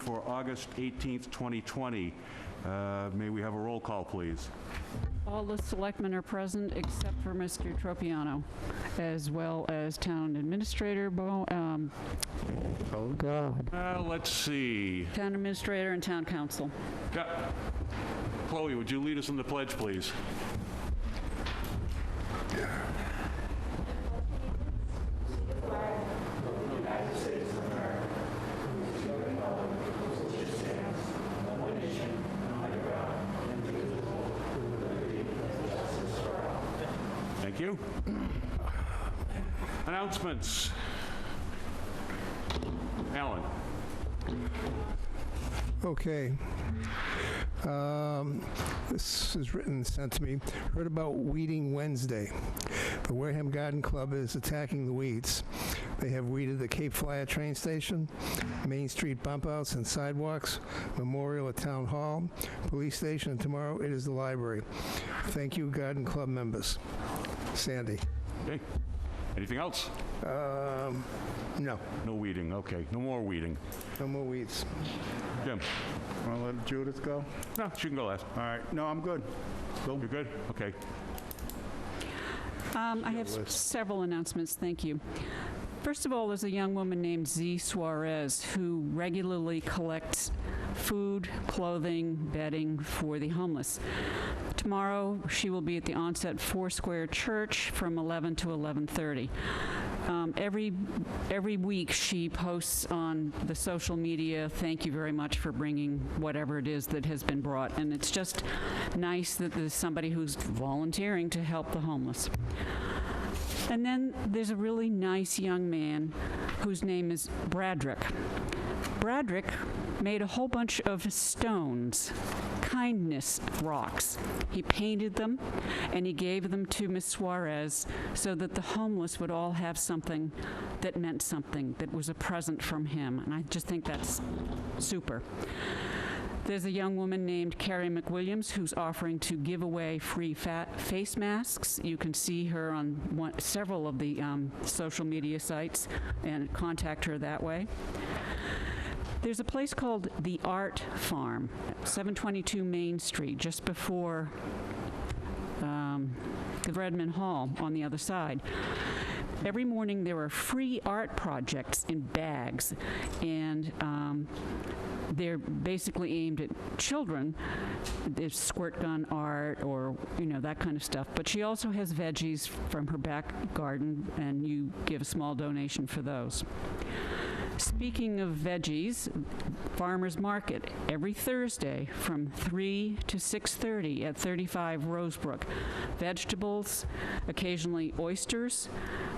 for August 18th, 2020. May we have a roll call, please? All the selectmen are present except for Mr. Tropiano, as well as Town Administrator Oh, God. Let's see. Town Administrator and Town Council. Yeah. Chloe, would you lead us in the pledge, please? Thank you. Announcements. Alan. Okay. This is written and sent to me. Heard about Weeding Wednesday. The Wareham Garden Club is attacking the weeds. They have weeded the Cape Flyer train station, Main Street bump outs and sidewalks, Memorial at Town Hall, Police Station, and tomorrow it is the library. Thank you, Garden Club members. Sandy. Okay. Anything else? No. No weeding. Okay. No more weeding. No more weeds. Jim. Want to let Judith go? No, she can go last. All right. No, I'm good. You're good? Okay. I have several announcements, thank you. First of all, there's a young woman named Z. Suarez who regularly collects food, clothing, bedding for the homeless. Tomorrow, she will be at the Onset Foursquare Church from 11 to 11:30. Every week, she posts on the social media, thank you very much for bringing whatever it is that has been brought. And it's just nice that there's somebody who's volunteering to help the homeless. And then there's a really nice young man whose name is Bradrick. Bradrick made a whole bunch of stones, kindness rocks. He painted them, and he gave them to Miss Suarez so that the homeless would all have something that meant something, that was a present from him. And I just think that's super. There's a young woman named Carrie McWilliams who's offering to give away free face masks. You can see her on several of the social media sites and contact her that way. There's a place called the Art Farm, 722 Main Street, just before the Redmond Hall on the other side. Every morning there are free art projects in bags, and they're basically aimed at children. There's squirt gun art or, that kind of stuff. But she also has veggies from her back garden, and you give a small donation for those. Speaking of veggies, Farmers Market every Thursday from 3 to 6:30 at 35 Rosebrook. Vegetables, occasionally oysters,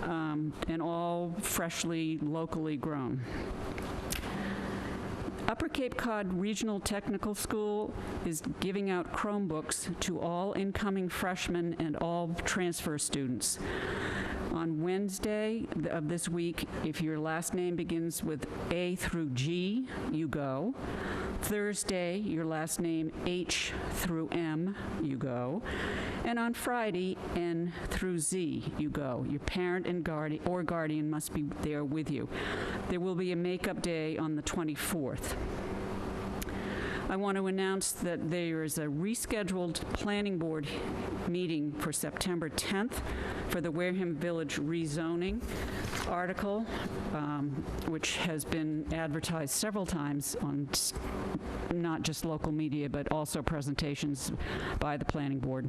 and all freshly, locally grown. Upper Cape Cod Regional Technical School is giving out Chromebooks to all incoming freshmen and all transfer students. On Wednesday of this week, if your last name begins with A through G, you go. Thursday, your last name H through M, you go. And on Friday, N through Z, you go. Your parent and guardian must be there with you. There will be a makeup day on the 24th. I want to announce that there is a rescheduled planning board meeting for September 10th for the Wareham Village rezoning article, which has been advertised several times on not just local media, but also presentations by the planning board.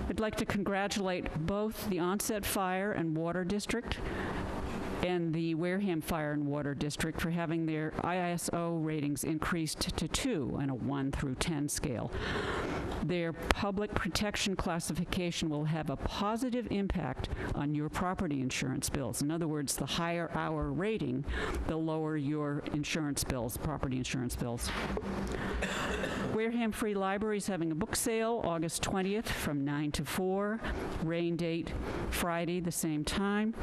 I'd like to congratulate both the Onset Fire and Water District and the Wareham Fire and Water District for having their ISO ratings increased to 2 on a 1 through 10 scale. Their public protection classification will have a positive impact on your property insurance bills. In other words, the higher our rating, the lower your insurance bills, property insurance bills. Wareham Free Library is having a book sale August 20th from 9 to 4. Rain date Friday, the same time.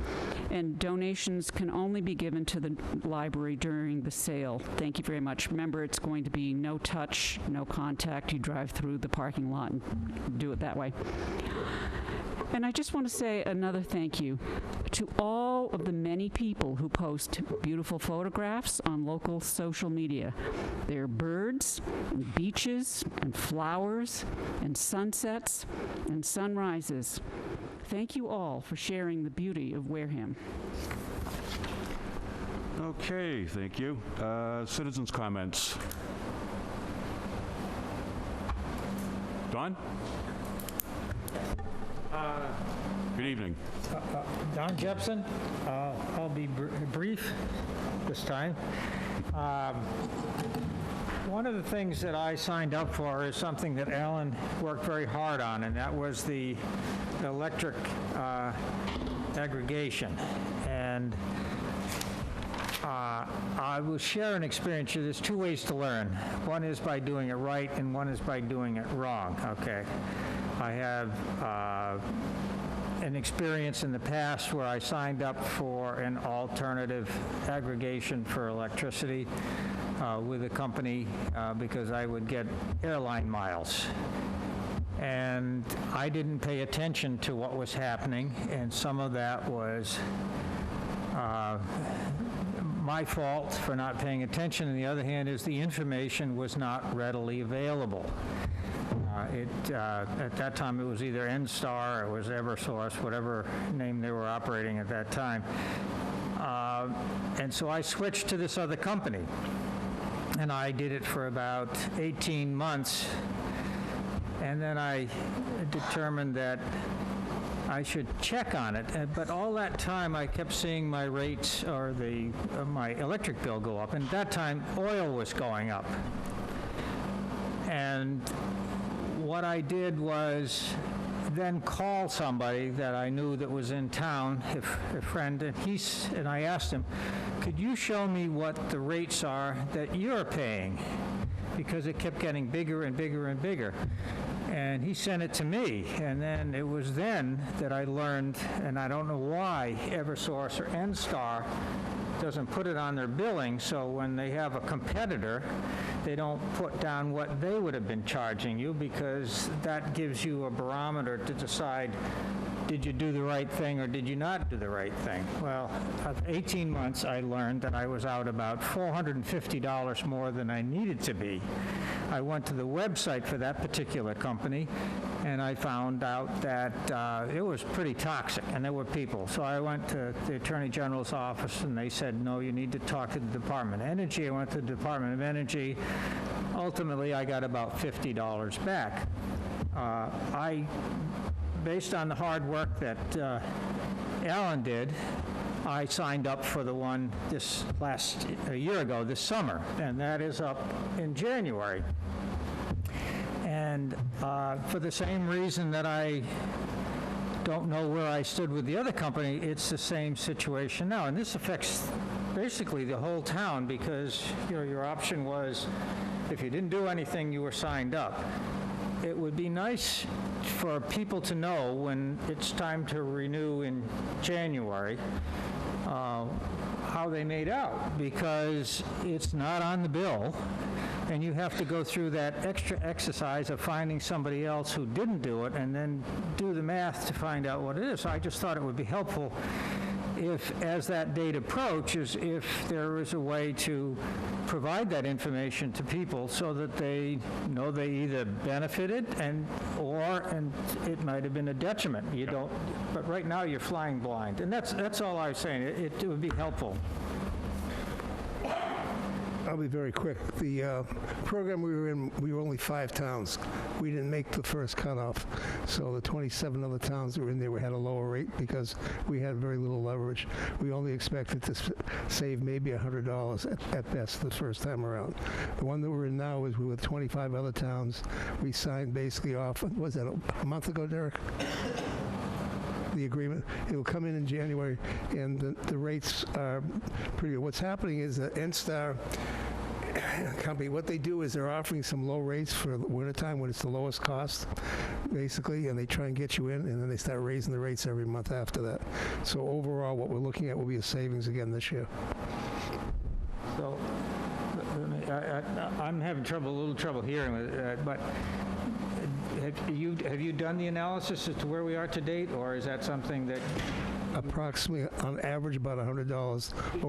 And donations can only be given to the library during the sale. Thank you very much. Remember, it's going to be no touch, no contact. You drive through the parking lot and do it that way. And I just want to say another thank you to all all of the many people who post beautiful photographs on local social media. There are birds, and beaches, and flowers, and sunsets, and sunrises. Thank you all for sharing the beauty of Wareham. Okay, thank you. Citizens' comments. Don? Good evening. Don Jepson. I'll be brief this time. One of the things that I signed up for is something that Alan worked very hard on, and that was the electric aggregation. And I will share an experience here. There's two ways to learn. One is by doing it right, and one is by doing it wrong, okay? I have an experience in the past where I signed up for an alternative aggregation for electricity with a company because I would get airline miles. And I didn't pay attention to what was happening, and some of that was my fault for not paying attention. On the other hand, is the information was not readily available. At that time, it was either NSTAR or it was Eversource, whatever name they were operating at that time. And so I switched to this other company. And I did it for about 18 months. And then I determined that I should check on it. But all that time, I kept seeing my rates or my electric bill go up. And at that time, oil was going up. And what I did was then call somebody that I knew that was in town, a friend, and I asked him, could you show me what the rates are that you're paying? Because it kept getting bigger and bigger and bigger. And he sent it to me, and then it was then that I learned, and I don't know why Eversource or NSTAR doesn't put it on their billing, so when they have a competitor, they don't put down what they would have been charging you, because that gives you a barometer to decide, did you do the right thing or did you not do the right thing? Well, after 18 months, I learned that I was out about $450 more than I needed to be. I went to the website for that particular company, and I found out that it was pretty toxic, and there were people. So I went to the Attorney General's office, and they said, no, you need to talk to the Department of Energy. I went to the Department of Energy. Ultimately, I got about $50 back. Based on the hard work that Alan did, I signed up for the one a year ago, this summer, and that is up in January. And for the same reason that I don't know where I stood with the other company, it's the same situation now. And this affects basically the whole town, because your option was, if you didn't do anything, you were signed up. It would be nice for people to know when it's time to renew in January how they made out, because it's not on the bill, and you have to go through that extra exercise of finding somebody else who didn't do it and then do the math to find out what it is. So I just thought it would be helpful if, as that date approaches, if there is a way to provide that information to people so that they know they either benefited and it might have been a detriment. You don't, but right now you're flying blind. And that's all I was saying. It would be helpful. I'll be very quick. The program we were in, we were only 5 towns. We didn't make the first cutoff. So the 27 other towns that were in there, we had a lower rate because we had very little leverage. We only expected to save maybe $100 at best the first time around. The one that we're in now is with 25 other towns. We signed basically off, was that a month ago, Derek? The agreement. It will come in January, and the rates are pretty good. What's happening is that NSTAR company, what they do is they're offering some low rates for the wintertime when it's the lowest cost, basically, and they try and get you in, and then they start raising the rates every month after that. So overall, what we're looking at will be a savings again this year. So I'm having a little trouble hearing with it, but have you done the analysis as to where we are to date, or is that something that approximately, on average, about $100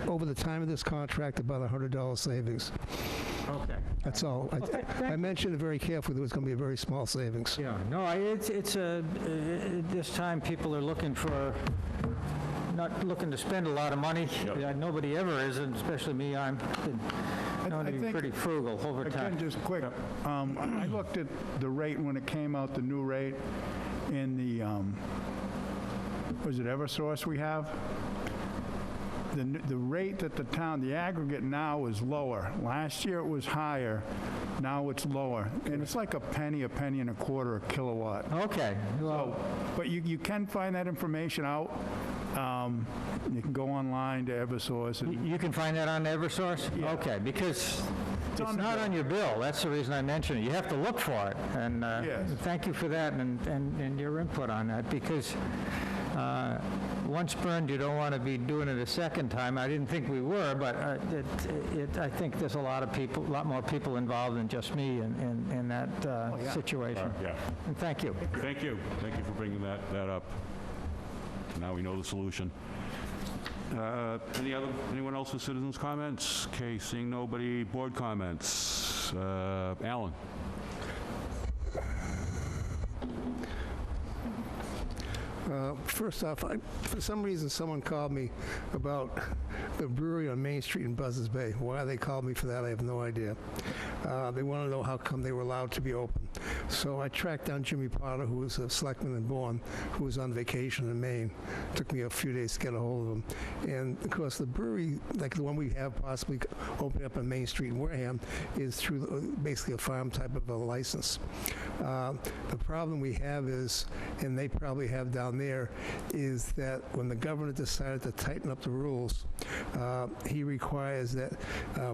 over the time of this contract, about $100 savings. Okay. That's all. Okay, I mentioned it very carefully. There was going to be a very small savings. Yeah, no, this time people are looking for, not looking to spend a lot of money. Yep. Nobody ever is, and especially me, I'm known to be think- pretty frugal over time. Again, just quick, I looked at the rate when it came out, the new rate in the, was it Eversource we have? The rate that the town, the aggregate now is lower. Last year it was higher, now it's lower. And it's like a penny and a quarter a kilowatt. Okay, well, But you can find that information out. You can go online to Eversource. And you can find that on Eversource? Yeah. Okay, because it's on the not bill. on your bill. That's the reason I mentioned it. You have to look for it. And Yes. thank you for that and your input on that, because once burned, you don't want to be doing it a second time. I didn't think we were, but I think there's a lot more people involved than just me in that situation. Yeah. And thank you. Thank you. Thank you for bringing that up. Now we know the solution. Anyone else with citizens' comments? Okay, seeing nobody, board comments. Alan? First off, for some reason, someone called me about the brewery on Main Street in Buzzards Bay. Why they called me for that, I have no idea. They want to know how come they were allowed to be open. So I tracked down Jimmy Potter, who was a selectman in Bourne, who was on vacation in Maine. Took me a few days to get a hold of him. And of course, the brewery, like the one we have possibly opening up on Main Street in Wareham, is through basically a farm type of a license. The problem we have is, and they probably have down there, is that when the governor decided to tighten up the rules, he requires that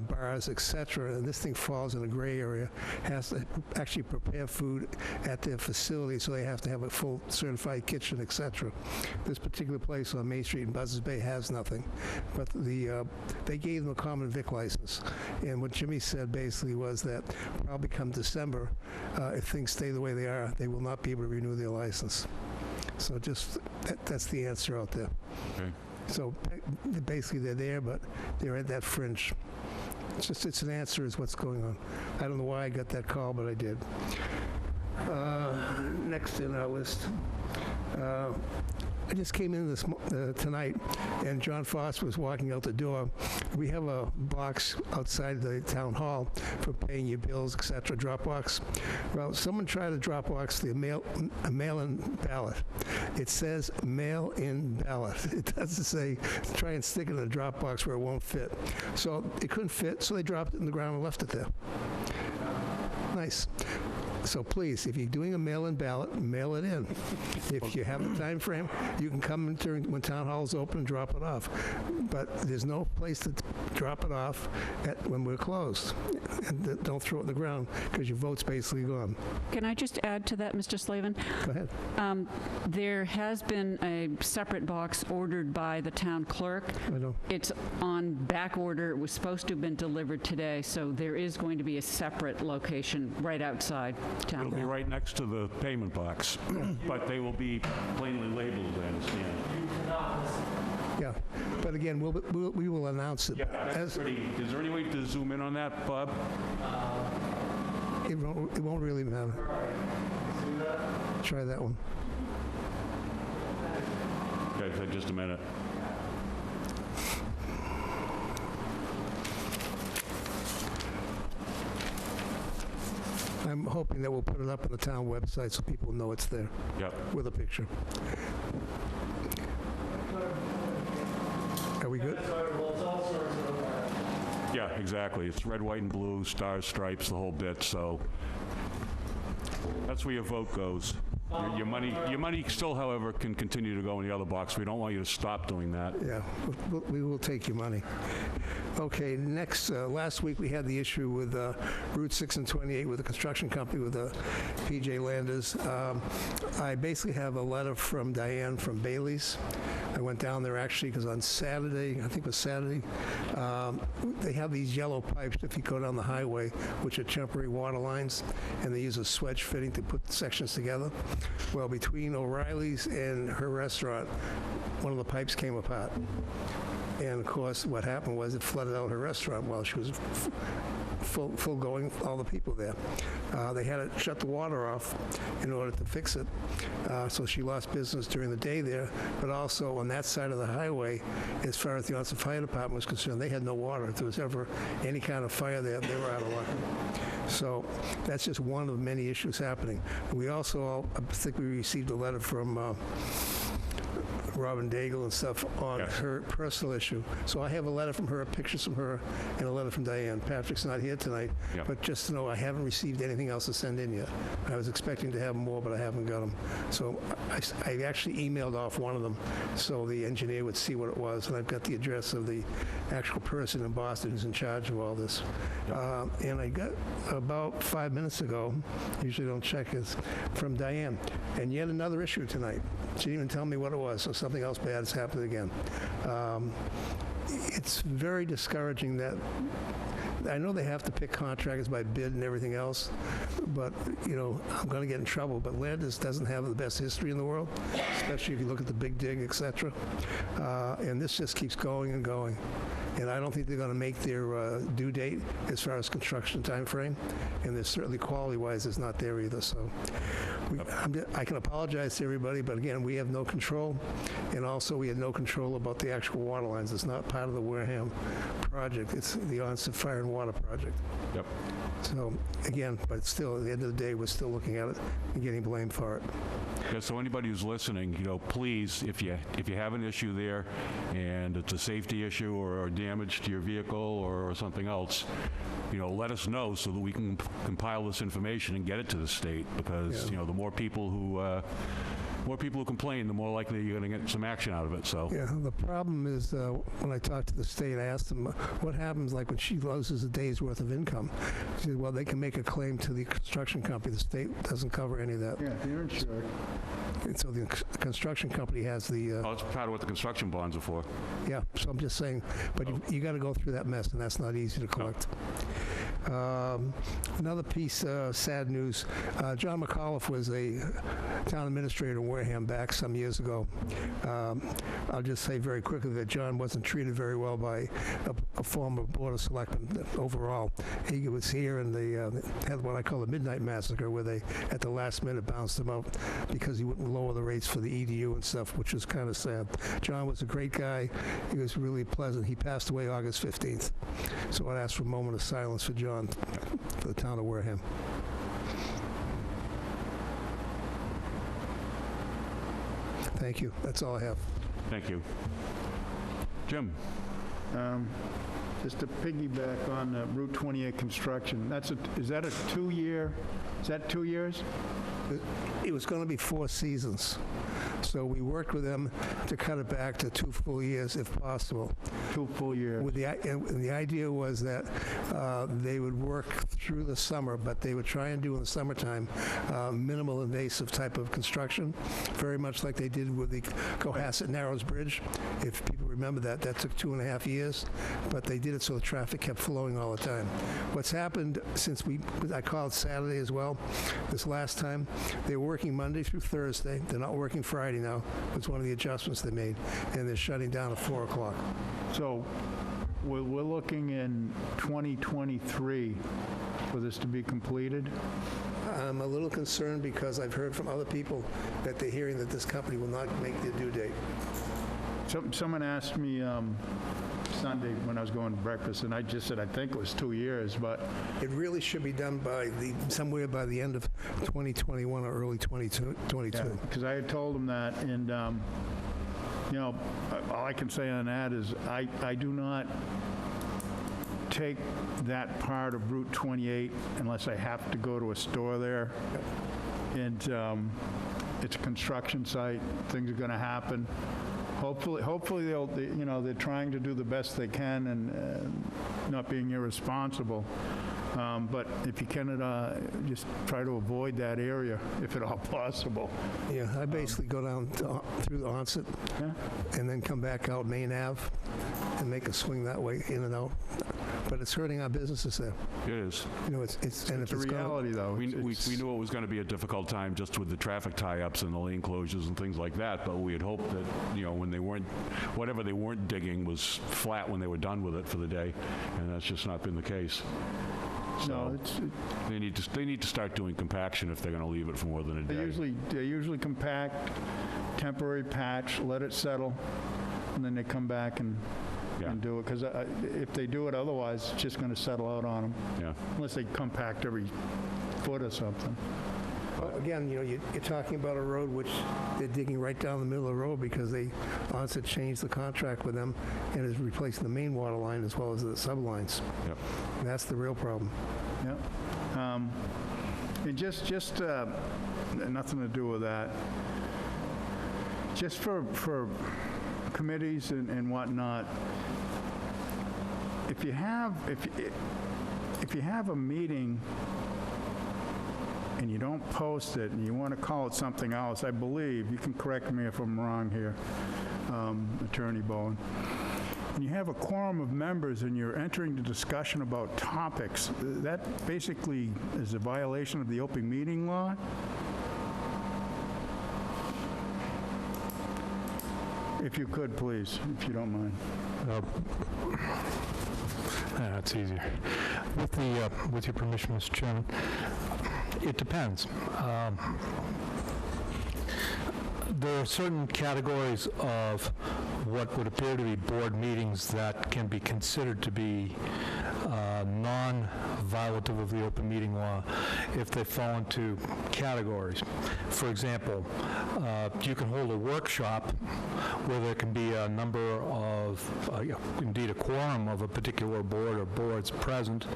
bars, etc., and this thing falls in a gray area, has to actually prepare food at their facility, so they have to have a full certified kitchen, etc. This particular place on Main Street in Buzzards Bay has nothing, but they gave them a common vic license. And what Jimmy said basically was that probably come December, if things stay the way they are, they will not be able to renew their license. So just, that's the answer out there. Okay. So basically they're there, but they're at that fringe. It's an answer is what's going on. I don't know why I got that call, but I did. Next in our list. I just came in tonight, and John Foster was walking out the door. We have a box outside the town hall for paying your bills, etc., drop box. Well, someone tried to drop box a mail-in ballot. It says mail-in ballot. It doesn't say try and stick it in a drop box where it won't fit. So it couldn't fit, so they dropped it in the ground and left it there. Nice. So please, if you're doing a mail-in ballot, mail it in. If you have a time frame, you can come in during when town hall is open and drop it off. But there's no place to drop it off when we're closed. And don't throw it in the ground because your vote's basically gone. Can I just add to that, Mr. Slavin? Go ahead. There has been a separate box ordered by the town clerk. I know. It's on back order. It was supposed to have been delivered today, so there is going to be a separate location right outside town It'll be hall. right next to the payment box, but they will be plainly labeled, I understand. Yeah. But again, we will announce it. Yeah, that's pretty, is there any way to zoom in on that, Bob? It won't really matter. Try that one. Okay, just a minute. I'm hoping that we'll put it up on the town website so people know it's there Yep. with a picture. Are we good? Yeah, exactly. It's red, white, and blue, stars, stripes, the whole bit, so that's where your vote goes. Your money still, however, can continue to go in the other box. We don't want you to stop doing that. Yeah, we will take your money. Okay, next, last week we had the issue with Route 6 and 28 with the construction company with PJ Landers. I basically have a letter from Diane from Bailey's I went down there actually because on Saturday, I think it was Saturday, they have these yellow pipes if you go down the highway, which are temporary water lines, and they use a swedge fitting to put the sections together. Well, between O'Reilly's and her restaurant, one of the pipes came apart. And of course, what happened was it flooded out her restaurant while she was full going, all the people there. They had to shut the water off in order to fix it. So she lost business during the day there, but also on that side of the highway, as far as the Onset Fire Department was concerned, they had no water. If there was ever any kind of fire there, they were out of luck. So that's just one of many issues happening. We also, I think we received a letter from Robin Daigle and stuff on her personal issue. So I have a letter from her, pictures from her, and a letter from Diane. Patrick's not here tonight, but just to know I haven't received anything else to send in yet. I was expecting to have more, but I haven't got them. So I actually emailed off one of them so the engineer would see what it was, and I've got the address of the actual person in Boston who's in charge of all this. And I got about 5 minutes ago, usually don't check, is from Diane. And yet another issue tonight. She didn't even tell me what it was, so something else bad has happened again. It's very discouraging that I know they have to pick contractors by bid and everything else, but, you know, I'm going to get in trouble. But Landis doesn't have the best history in the world, especially if you look at the Big Dig, et cetera. And this just keeps going and going. And I don't think they're going to make their due date as far as construction time frame. And there's certainly quality-wise, it's not there either. So I can apologize to everybody, but again, we have no control. And also, we had no control about the actual water lines. It's not part of the Wareham project. It's the Onset Fire and Water project. Yep. So again, but still, at the end of the day, we're still looking at it and getting blamed for it. Yeah, so anybody who's listening, you know, please, if you have an issue there and it's a safety issue or damage to your vehicle or something else, you know, let us know so that we can compile this information and get it to the state, because, you know, the more people who complain, the more likely you're going to get some action out of it. So yeah, the problem is when I talked to the state, I asked them what happens like when she loses a day's worth of income. She said, well, they can make a claim to the construction company. The state doesn't cover any of that. Yeah, they're insured. And so the construction company has the that's part of what the construction bonds are for. yeah. So I'm just saying, but you got to go through that mess, and that's not easy to collect. Another piece of sad news. John Mcauliffe was a town administrator in Wareham back some years ago. I'll just say very quickly that John wasn't treated very well by a former Board of Selectmen overall. He was here, and they had what I call the Midnight Massacre, where they, at the last minute, bounced him out because he wouldn't lower the rates for the EDU and stuff, which was kind of sad. John was a great guy. He was really pleasant. He passed away August 15th. So I'd ask for a moment of silence for John, for the town of Wareham. Thank you. That's all I have. Thank you. Jim? Just to piggyback on Route 28 construction, is that a 2-year, is that 2 years? It was going to be 4 seasons. So we worked with them to cut it back to 2 full years if possible. 2 full years. And the idea was that they would work through the summer, but they would try and do in the summertime minimal invasive type of construction, very much like they did with the Cohasset Narrows Bridge. If people remember that took 2.5 years, but they did it so the traffic kept flowing all the time. What's happened since I called Saturday as well, this last time, they were working Monday through Thursday. They're not working Friday now. It's one of the adjustments they made, and they're shutting down at 4 o'clock. So we're looking in 2023 for this to be completed? I'm a little concerned because I've heard from other people that they're hearing that this company will not make their due date. Someone asked me Sunday when I was going to breakfast, and I just said I think it was 2 years, but... It really should be done somewhere by the end of 2021 or early 2022. Because I had told them that, and, you know, all I can say on that is I do not take that part of Route 28 unless I have to go to a store there. Yep. And it's a construction site. Things are going to happen. Hopefully they're trying to do the best they can and not being irresponsible. But if you can, just try to avoid that area if at all possible. Yeah, I basically go down through the onset Yeah? and then come back out Main Ave and make a swing that way, in and out. But it's hurting our businesses there. It is. You know, it's and It's if a it's gone, reality, though. We It's- knew it was going to be a difficult time just with the traffic tie-ups and the lane closures and things like that, but we had hoped that, you know, when they weren't, whatever they weren't digging was flat when they were done with it for the day, and that's just not been the case. No, So they need to start doing compaction if they're going to leave it for more than a they day. usually compact, temporary patch, let it settle, and then they come back and Yeah. do it. Because if they do it otherwise, it's just going to settle out on them, Yeah. unless they compact every foot or something. Well, again, you know, you're talking about a road which they're digging right down the middle of the road because they onset changed the contract with them and is replacing the main water line as well as the sublines. Yep. And that's the real problem. Yep. And just nothing to do with that. Just for committees and whatnot, if you have a meeting and you don't post it and you want to call it something else, I believe, you can correct me if I'm wrong here, Attorney Bowen, and you have a quorum of members and you're entering the discussion about topics, that basically is a violation of the open meeting law? If you could, please, if you don't mind. It's easier. With your permission, Mr. Chairman, it depends. There are certain categories of what would appear to be board meetings that can be considered to be non-violative of the open meeting law if they fall into categories. For example, you can hold a workshop where there can be a number of, indeed a quorum of a particular board or boards present,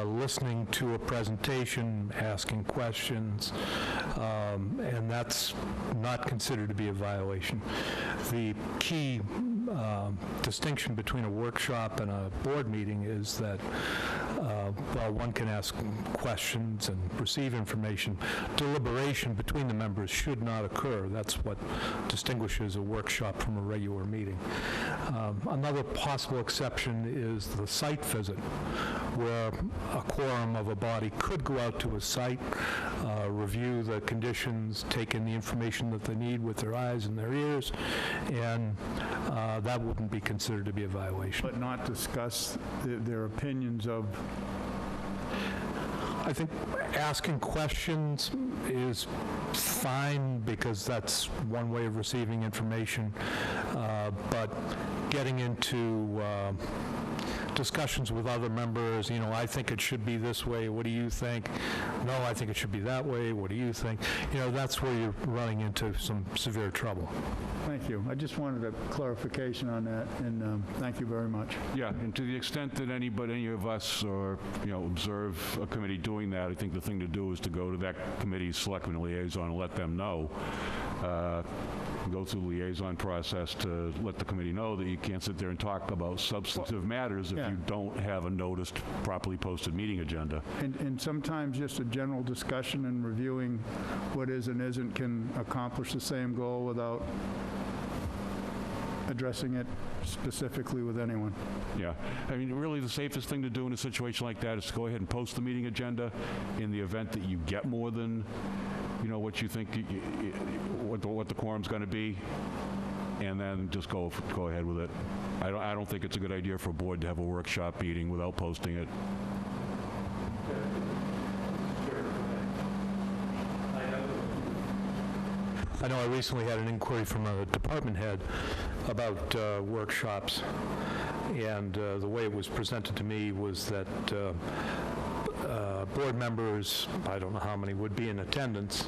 listening to a presentation, asking questions, and that's not considered to be a violation. The key distinction between a workshop and a board meeting is that while one can ask questions and receive information, deliberation between the members should not occur. That's what distinguishes a workshop from a regular meeting. Another possible exception is the site visit, where a quorum of a body could go out to a site, review the conditions, take in the information that they need with their eyes and their ears, and that wouldn't be considered to be a violation. But not discuss their opinions of... I think asking questions is fine because that's one way of receiving information, but getting into discussions with other members, you know, I think it should be this way, what do you think? No, I think it should be that way, what do you think? You know, that's where you're running into some severe trouble. Thank you. I just wanted a clarification on that, and thank you very much. Yeah, and to the extent that any of us or, you know, observe a committee doing that, I think the thing to do is to go to that committee's Selectmen liaison and let them know. Go through the liaison process to let the committee know that you can't sit there and talk about substantive matters if yeah. you don't have a noticed, properly posted meeting agenda. And sometimes just a general discussion and reviewing what is and isn't can accomplish the same goal without addressing it specifically with anyone. Yeah. I mean, really, the safest thing to do in a situation like that is to go ahead and post the meeting agenda in the event that you get more than, you know, what you think, what the quorum's going to be, and then just go ahead with it. I don't think it's a good idea for a board to have a workshop meeting without posting it. I know I recently had an inquiry from a department head about workshops, and the way it was presented to me was that board members, I don't know how many would be in attendance,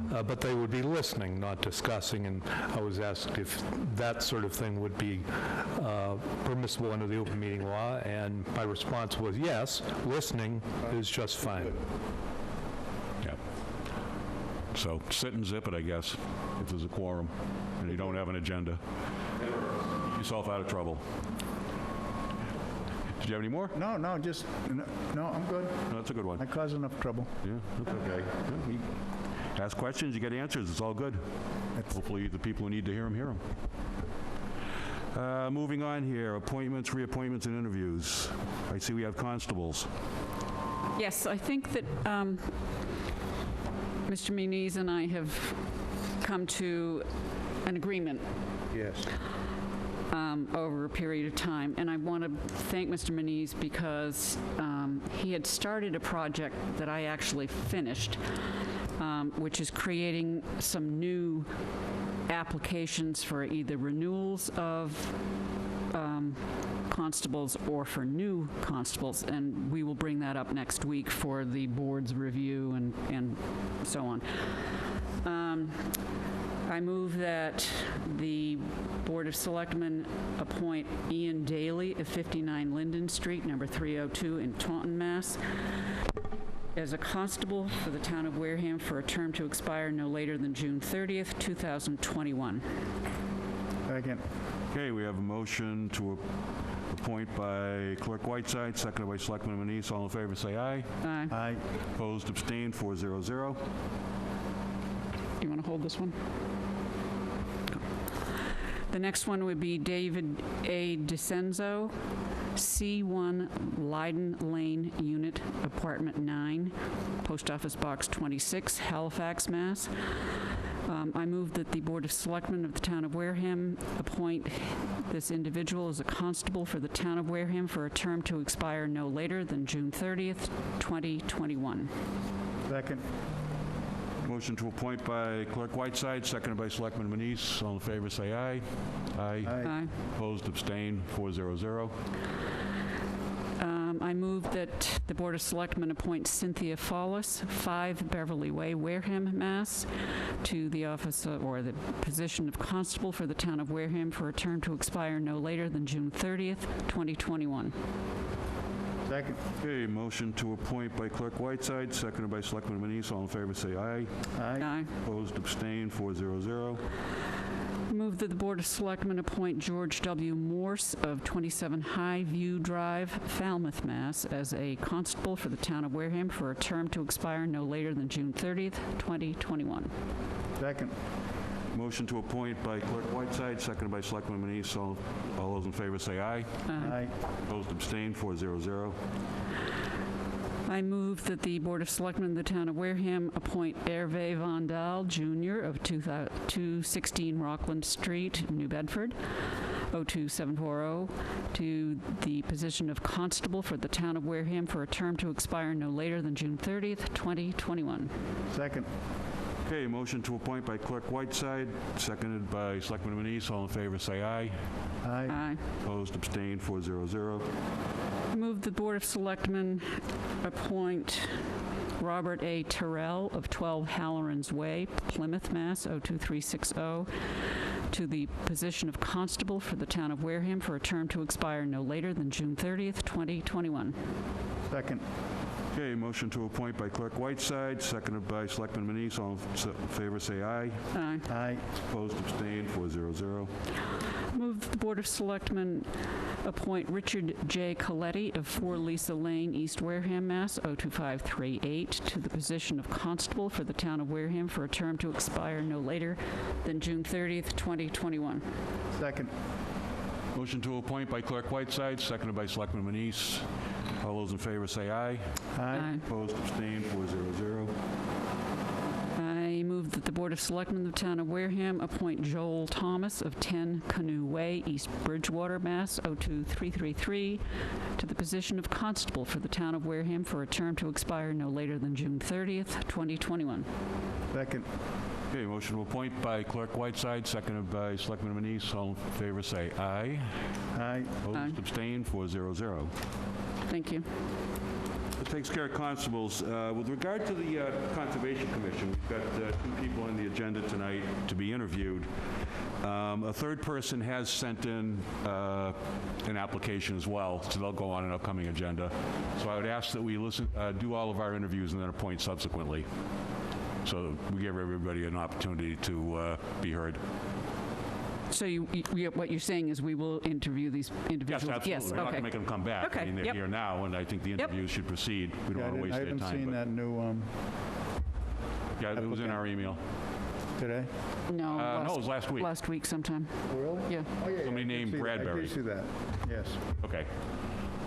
but they would be listening, not discussing, and I was asked if that sort of thing would be permissible under the open meeting law, and my response was yes, listening is just fine. Yeah. So sit and zip it, I guess, if there's a quorum and you don't have an agenda. Get yourself out of trouble. Did you have any more? No, no, just, no, I'm good. No, that's a good one. I cause enough trouble. Yeah, that's okay. Yeah, you ask questions, you get answers, it's all good. Hopefully, the people who need to hear them, hear them. Moving on here, appointments, reappointments, and interviews. I see we have constables. Yes, I think that Mr. Muniz and I have come to an agreement Yes. over a period of time. And I want to thank Mr. Muniz because he had started a project that I actually finished, which is creating some new applications for either renewals of constables or for new constables, and we will bring that up next week for the board's review and so on. I move that the Board of Selectmen appoint Ian Daly of 59 Linden Street, number 302 in Taunton, Mass., as a constable for the town of Wareham for a term to expire no later than June 30th, 2021. Second. Okay, we have a motion to appoint by Clerk Whiteside, seconded by Selectman Manise. All in favor, say aye. Aye. Aye. Opposed, abstained, 400. You want to hold this one? The next one would be David A. DeCenzo, C1 Leiden Lane Unit, Apartment 9, Post Office Box 26, Halifax, Mass. I move that the Board of Selectmen of the town of Wareham appoint this individual as a constable for the town of Wareham for a term to expire no later than June 30th, 2021. Second. Motion to appoint by Clerk Whiteside, seconded by Selectman Manise. All in favor, say aye. Aye. Aye. Opposed, abstained, 400. I move that the Board of Selectmen appoint Cynthia Follis, 5 Beverly Way, Wareham, Mass., to the office or the position of constable for the town of Wareham for a term to expire no later than June 30th, 2021. Second. Okay, motion to appoint by Clerk Whiteside, seconded by Selectman Manise. All in favor, say aye. Aye. Aye. Opposed, abstained, 400. Move that the Board of Selectmen appoint George W. Morse of 27 Highview Drive, Falmouth, Mass., as a constable for the town of Wareham for a term to expire no later than June 30th, 2021. Second. Motion to appoint by Clerk Whiteside, seconded by Selectman Manise. All those in favor, say aye. Aye. Opposed, abstained, 400. I move that the Board of Selectmen of the town of Wareham appoint Hervé Vandal, Jr. of 216 Rockland Street, New Bedford, 02740, to the position of constable for the town of Wareham for a term to expire no later than June 30th, 2021. Second. Okay, motion to appoint by Clerk Whiteside, seconded by Selectman Manise. All in favor, say aye. Aye. Aye. Opposed, abstained, 400. Move the Board of Selectmen appoint Robert A. Terrell of 12 Halloran's Way, Plymouth, Mass. 02360, to the position of constable for the town of Wareham for a term to expire no later than June 30th, 2021. Second. Okay, motion to appoint by Clerk Whiteside, seconded by Selectman Manise. All in favor, say aye. Aye. Aye. Opposed, abstained, 400. Move that the Board of Selectmen appoint Richard J. Coletti of 4 Lisa Lane, East Wareham, Mass. 02538, to the position of constable for the town of Wareham for a term to expire no later than June 30th, 2021. Second. Motion to appoint by Clerk Whiteside, seconded by Selectman Manise. All those in favor say aye. Aye. Opposed, abstained, 400. I move that the Board of Selectmen of the town of Wareham appoint Joel Thomas of 10 Canoe Way, East Bridgewater, Mass. 02333, to the position of constable for the town of Wareham for a term to expire no later than June 30th, 2021. Second. Okay, motion to appoint by Clerk Whiteside, seconded by Selectman Manise. All in favor say aye. Aye. Opposed, Aye. abstained, 400. Thank you. That takes care of constables. With regard to the Conservation Commission, we've got 2 people on the agenda tonight to be interviewed. A third person has sent in an application as well, so they'll go on an upcoming agenda. So I would ask that we do all of our interviews and then appoint subsequently, so we give everybody an opportunity to be heard. So what you're saying is we will interview these Yes, individuals? absolutely. We're not going okay. to make them come back. Okay, I mean, they're yep. here now, and I think the interviews should proceed. We don't Yeah, want to waste I their haven't time. seen that new, Yeah, it was in our email. today. No, No, it was last week. last week sometime. Really? Yeah. Oh, yeah, Somebody I did named see that. I Bradbury. did see that, yes. Okay.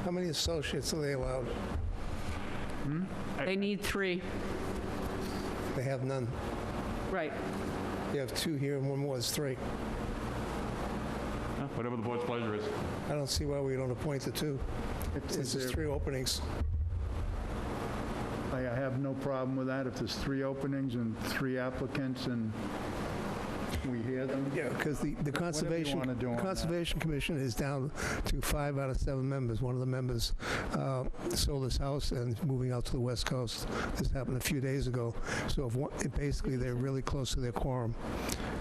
How many associates are they allowed? They need 3. They have none. Right. You have 2 here and one was 3. Whatever the board's pleasure is. I don't see why we don't appoint the 2, Is since there's there- 3 openings. I have no problem with that. If there's 3 openings and 3 applicants and we hear them. Yeah, because the Conservation, wanna do on that. Conservation Commission is down to 5 out of 7 members. One of the members sold his house and is moving out to the West Coast. This happened a few days ago. So basically, they're really close to their quorum.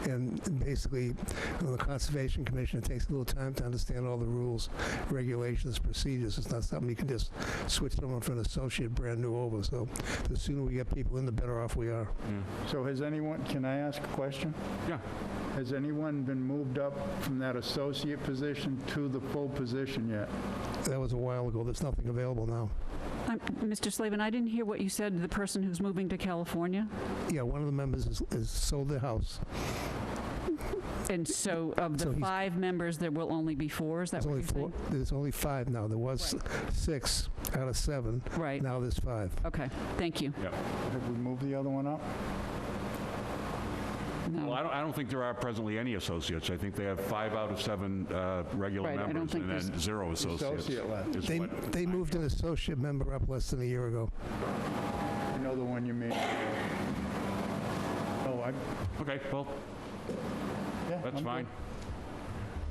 And basically, on the Conservation Commission, it takes a little time to understand all the rules, regulations, procedures. It's not something you can just switch someone from an associate brand new over. So the sooner we get people in, the better off we are. So has anyone, can I ask a question? Yeah. Has anyone been moved up from that associate position to the full position yet? That was a while ago. There's nothing available now. Mr. Slavin, I didn't hear what you said, the person who's moving to California? Yeah, one of the members is sold their house. And so of So the he's- 5 members, there will only be 4? Is that There's what only you're saying? there's only 5 now. There was 6 out of 7. Right. Now there's 5. Okay, thank you. Yeah. Have we moved the other one up? Well, No. I don't think there are presently any associates. I think they have 5 out of 7 regular Right, I don't members, think and then there's- 0 associates. Associate left. is They, what- they moved an associate member up less than a year ago. I know the one you mean. Oh, Okay, well, yeah. that's I'm fine.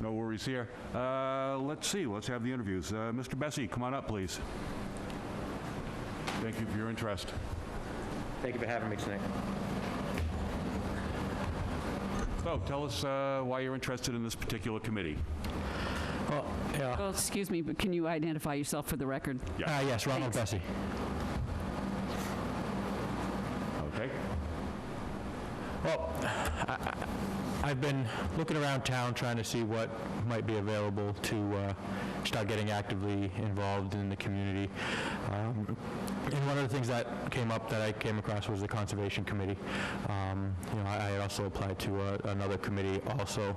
No worries here. Let's see, let's have the interviews. Mr. Bessie, come on up, please. Thank you for your interest. Thank you for having me tonight. So, tell us why you're interested in this particular committee. Well, yeah. Well, excuse me, but can you identify yourself for the record? Yes, Ronald Bessie. Okay? Well, I've been looking around town trying to see what might be available to start getting actively involved in the community. And one of the things that came up that I came across was the Conservation Committee. I had also applied to another committee also.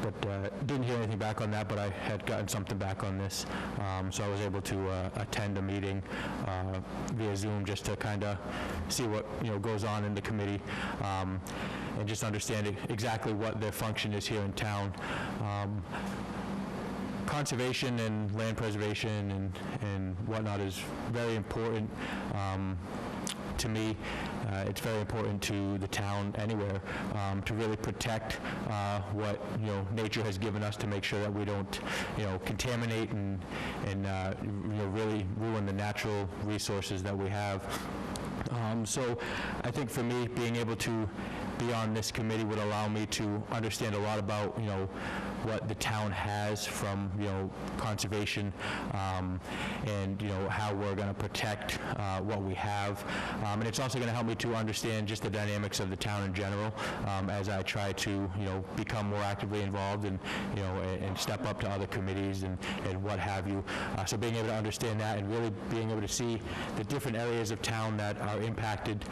But didn't hear anything back on that, but I had gotten something back on this. So I was able to attend a meeting via Zoom just to kind of see what, goes on in the committee and just understand exactly what their function is here in town. Conservation and land preservation and whatnot is very important to me. It's very important to the town anywhere to really protect what nature has given us, to make sure that we don't contaminate and really ruin the natural resources that we have. So I think for me, being able to be on this committee would allow me to understand a lot about what the town has from conservation and how we're going to protect what we have, and it's also going to help me to understand just the dynamics of the town in general as I try to become more actively involved and and step up to other committees and what have you. So being able to understand that and really being able to see the different areas of town that are impacted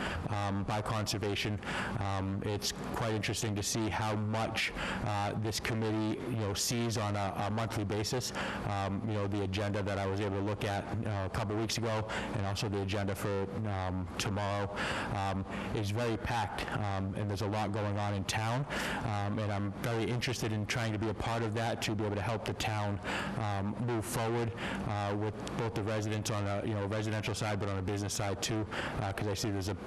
by conservation. It's quite interesting to see how much this committee sees on a monthly basis. The agenda that I was able to look at a couple weeks ago, and also the agenda for tomorrow, is very packed, and there's a lot going on in town, and I'm very interested in trying to be a part of that to be able to help the town move forward with both the residents on a residential side, but on a business side too, because I see there's a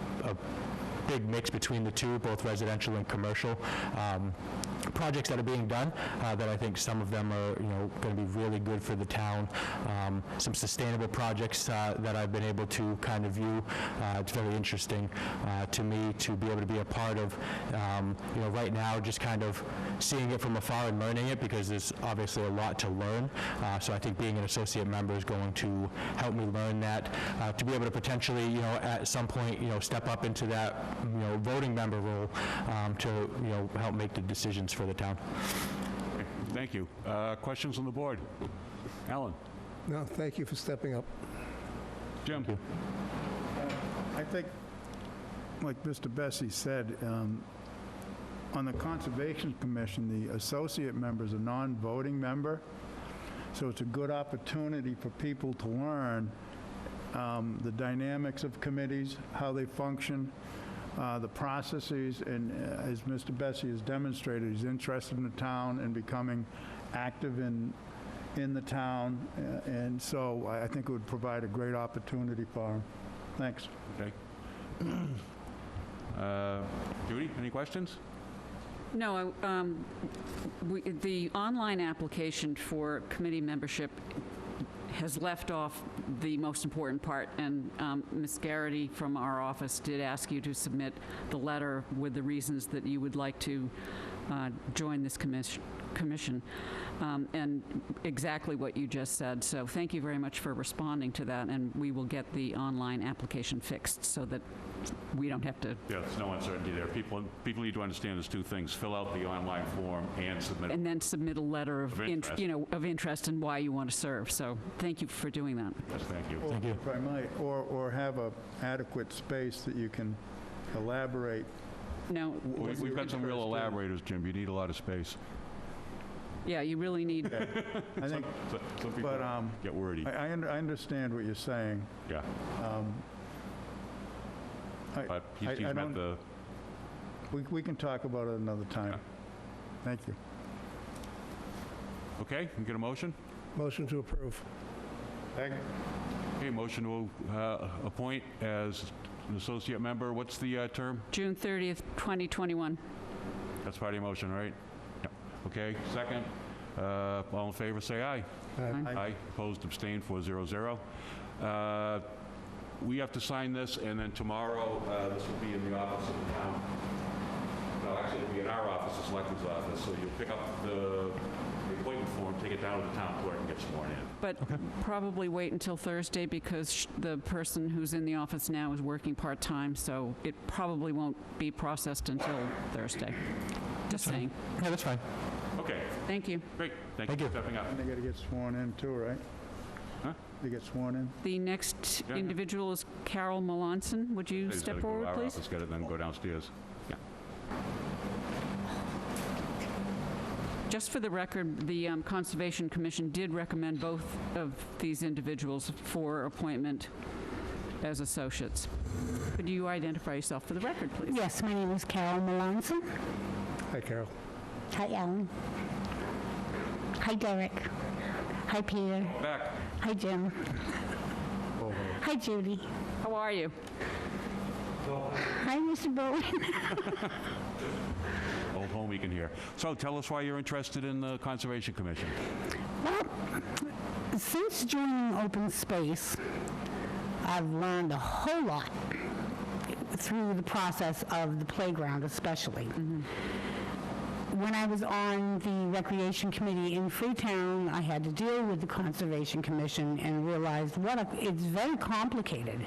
big mix between the two, both residential and commercial. projects that are being done, that I think some of them are, going to be really good for the town. Some sustainable projects that I've been able to kind of view. It's very interesting to me to be able to be a part of, right now, just kind of seeing it from afar and learning it, because there's obviously a lot to learn. So I think being an associate member is going to help me learn that, to be able to potentially, at some point, step up into that, voting member role, to, help make the decisions for the town. Thank you. Questions on the board? Alan? No, thank you for stepping up. Jim? I think, like Mr. Bessie said, on the Conservation Commission, the associate member is a non-voting member, so it's a good opportunity for people to learn the dynamics of committees, how they function, the processes, and as Mr. Bessie has demonstrated, he's interested in the town and becoming active in the town, and so I think it would provide a great opportunity for him. Thanks. Okay. Judy, any questions? No, the online application for committee membership has left off the most important part, and Ms. Garrity from our office did ask you to submit the letter with the reasons that you would like to join this commission, and exactly what you just said. So thank you very much for responding to that, and we will get the online application fixed so that we don't have to. Yeah, there's no uncertainty there. People need to understand there's two things: fill out the online form and submit. And then submit a letter of interest. of interest and why you want to serve. So thank you for doing that. Yes, thank you. Or, if I might, or have a adequate space that you can elaborate. No, We've got some real elaborators, Jim. You need a lot of space. yeah, you really need. I think, Some people but get wordy. I understand what you're saying. Yeah. But he's I met the... We can talk about it another time. Yeah. Thank you. Okay, you get a motion? Motion to approve. Okay, motion to appoint as an associate member. What's the term? June 30th, 2021. That's part of your motion, right? Yeah. Okay, second. All in favor, say aye. Aye. Aye. Opposed, abstained, 400. We have to sign this, and then tomorrow, this will be in the office of the town. No, actually, it'll be in our office, the selectman's office. So you pick up the appointment form, take it down to the town clerk, and get sworn in. But probably wait until Thursday, because the person who's in the office now is working part-time, so it probably won't be processed until Thursday. Just saying. Yeah, that's fine. Okay, Thank you. great. Thank you for stepping up. And they got to get sworn in too, right? Huh? They get sworn in? The next Yeah. individual is Carol Malonson. Would you Just step gotta go to forward, our please? office, get it, then go downstairs. Yeah. Just for the record, the Conservation Commission did recommend both of these individuals for appointment as associates. Could you identify yourself for the record, please? Yes, my name is Carol Malonson. Hi, Carol. Hi, Alan. Hi, Derek. Hi, Peter. Back. Hi, Jim. Hi, Judy. How are you? Hi, Mr. Bowen. Old home we can hear. So tell us why you're interested in the Conservation Commission. Well, since joining Open Space, I've learned a whole lot through the process of the playground especially. When I was on the Recreation Committee in Freetown, I had to deal with the Conservation Commission and realized it's very complicated.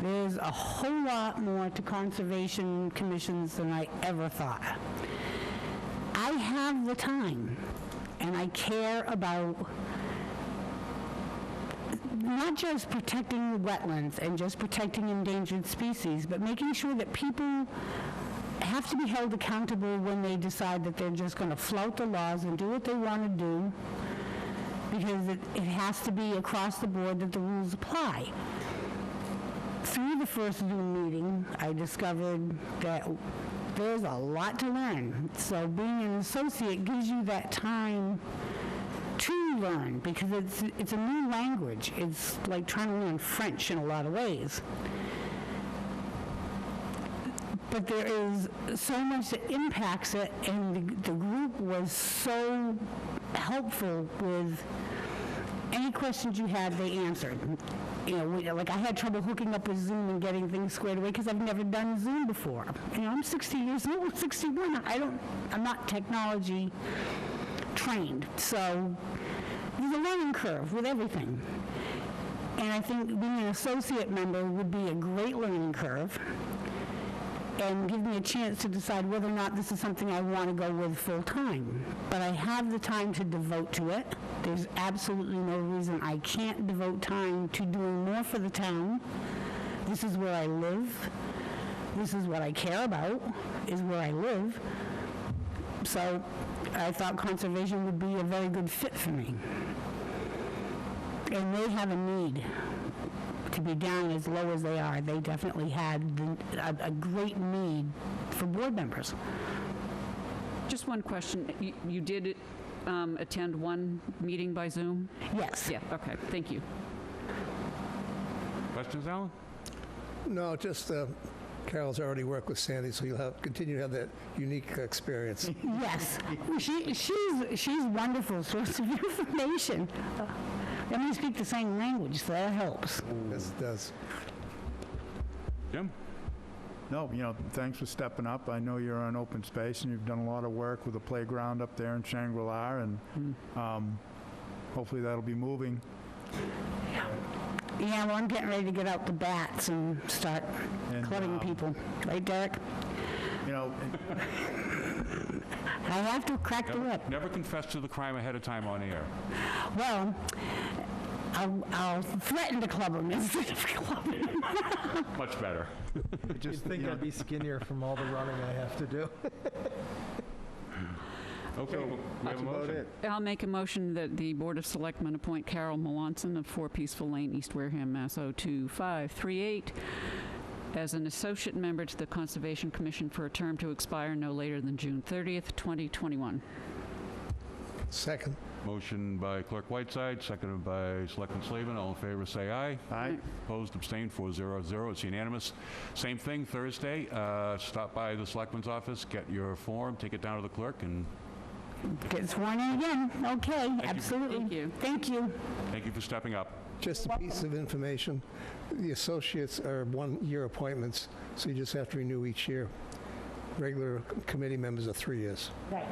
There's a whole lot more to conservation commissions than I ever thought. I have the time, and I care about not just protecting the wetlands and just protecting endangered species, but making sure that people have to be held accountable when they decide that they're just going to flout the laws and do what they want to do, because it has to be across the board that the rules apply. Through the first Zoom meeting, I discovered that there's a lot to learn. So being an associate gives you that time to learn, because it's a new language. It's like trying to learn French in a lot of ways. but there is so much that impacts it, and the group was so helpful with any questions you had, they answered. You know, like I had trouble hooking up with Zoom and getting things squared away because I've never done Zoom before. You know, I'm 60 years old, 61. I'm not technology trained, so there's a learning curve with everything. And I think being an associate member would be a great learning curve and give me a chance to decide whether or not this is something I want to go with full-time. But I have the time to devote to it. There's absolutely no reason I can't devote time to doing more for the town. This is where I live. This is what I care about, is where I live. So I thought conservation would be a very good fit for me. And they have a need to be down as low as they are. They definitely had a great need for board members. Just one question. You did attend one meeting by Zoom? Yes. Yeah, okay, thank you. Questions, Alan? No, just Carol's already worked with Sandy, so you'll continue to have that unique experience. Yes. She's wonderful source of information. And we speak the same language, so that helps. Yes, it does. Jim? No, thanks for stepping up. I know you're on open space, and you've done a lot of work with the playground up there in Shangri-La, and hopefully that'll be moving. Yeah, well, I'm getting ready to get out the bats and start clubbing people. Right, Derek? I have to crack the whip. Never confess to the crime ahead of time on air. Well, I'll threaten to club them instead of clubbing them. Much better. You'd think I'd be skinnier from all the running I have to do. Okay, we have a motion. I'll make a motion that the Board of Selectmen appoint Carol Malonson of 4 Peaceful Lane, East Wareham, Mass. 02538, as an associate member to the Conservation Commission for a term to expire no later than June 30th, 2021. Second. Motion by Clerk Whiteside, seconded by Selectman Slavin. All in favor, say aye. Aye. Opposed, abstained, 400. It's unanimous. Same thing, Thursday. Stop by the Selectman's office, get your form, take it down to the clerk, and Get sworn in again. Okay, absolutely. Thank you. Thank you. thank you for stepping up. Just a piece of information. The associates are one-year appointments, so you just have to renew each year. Regular committee members are 3 years. Right.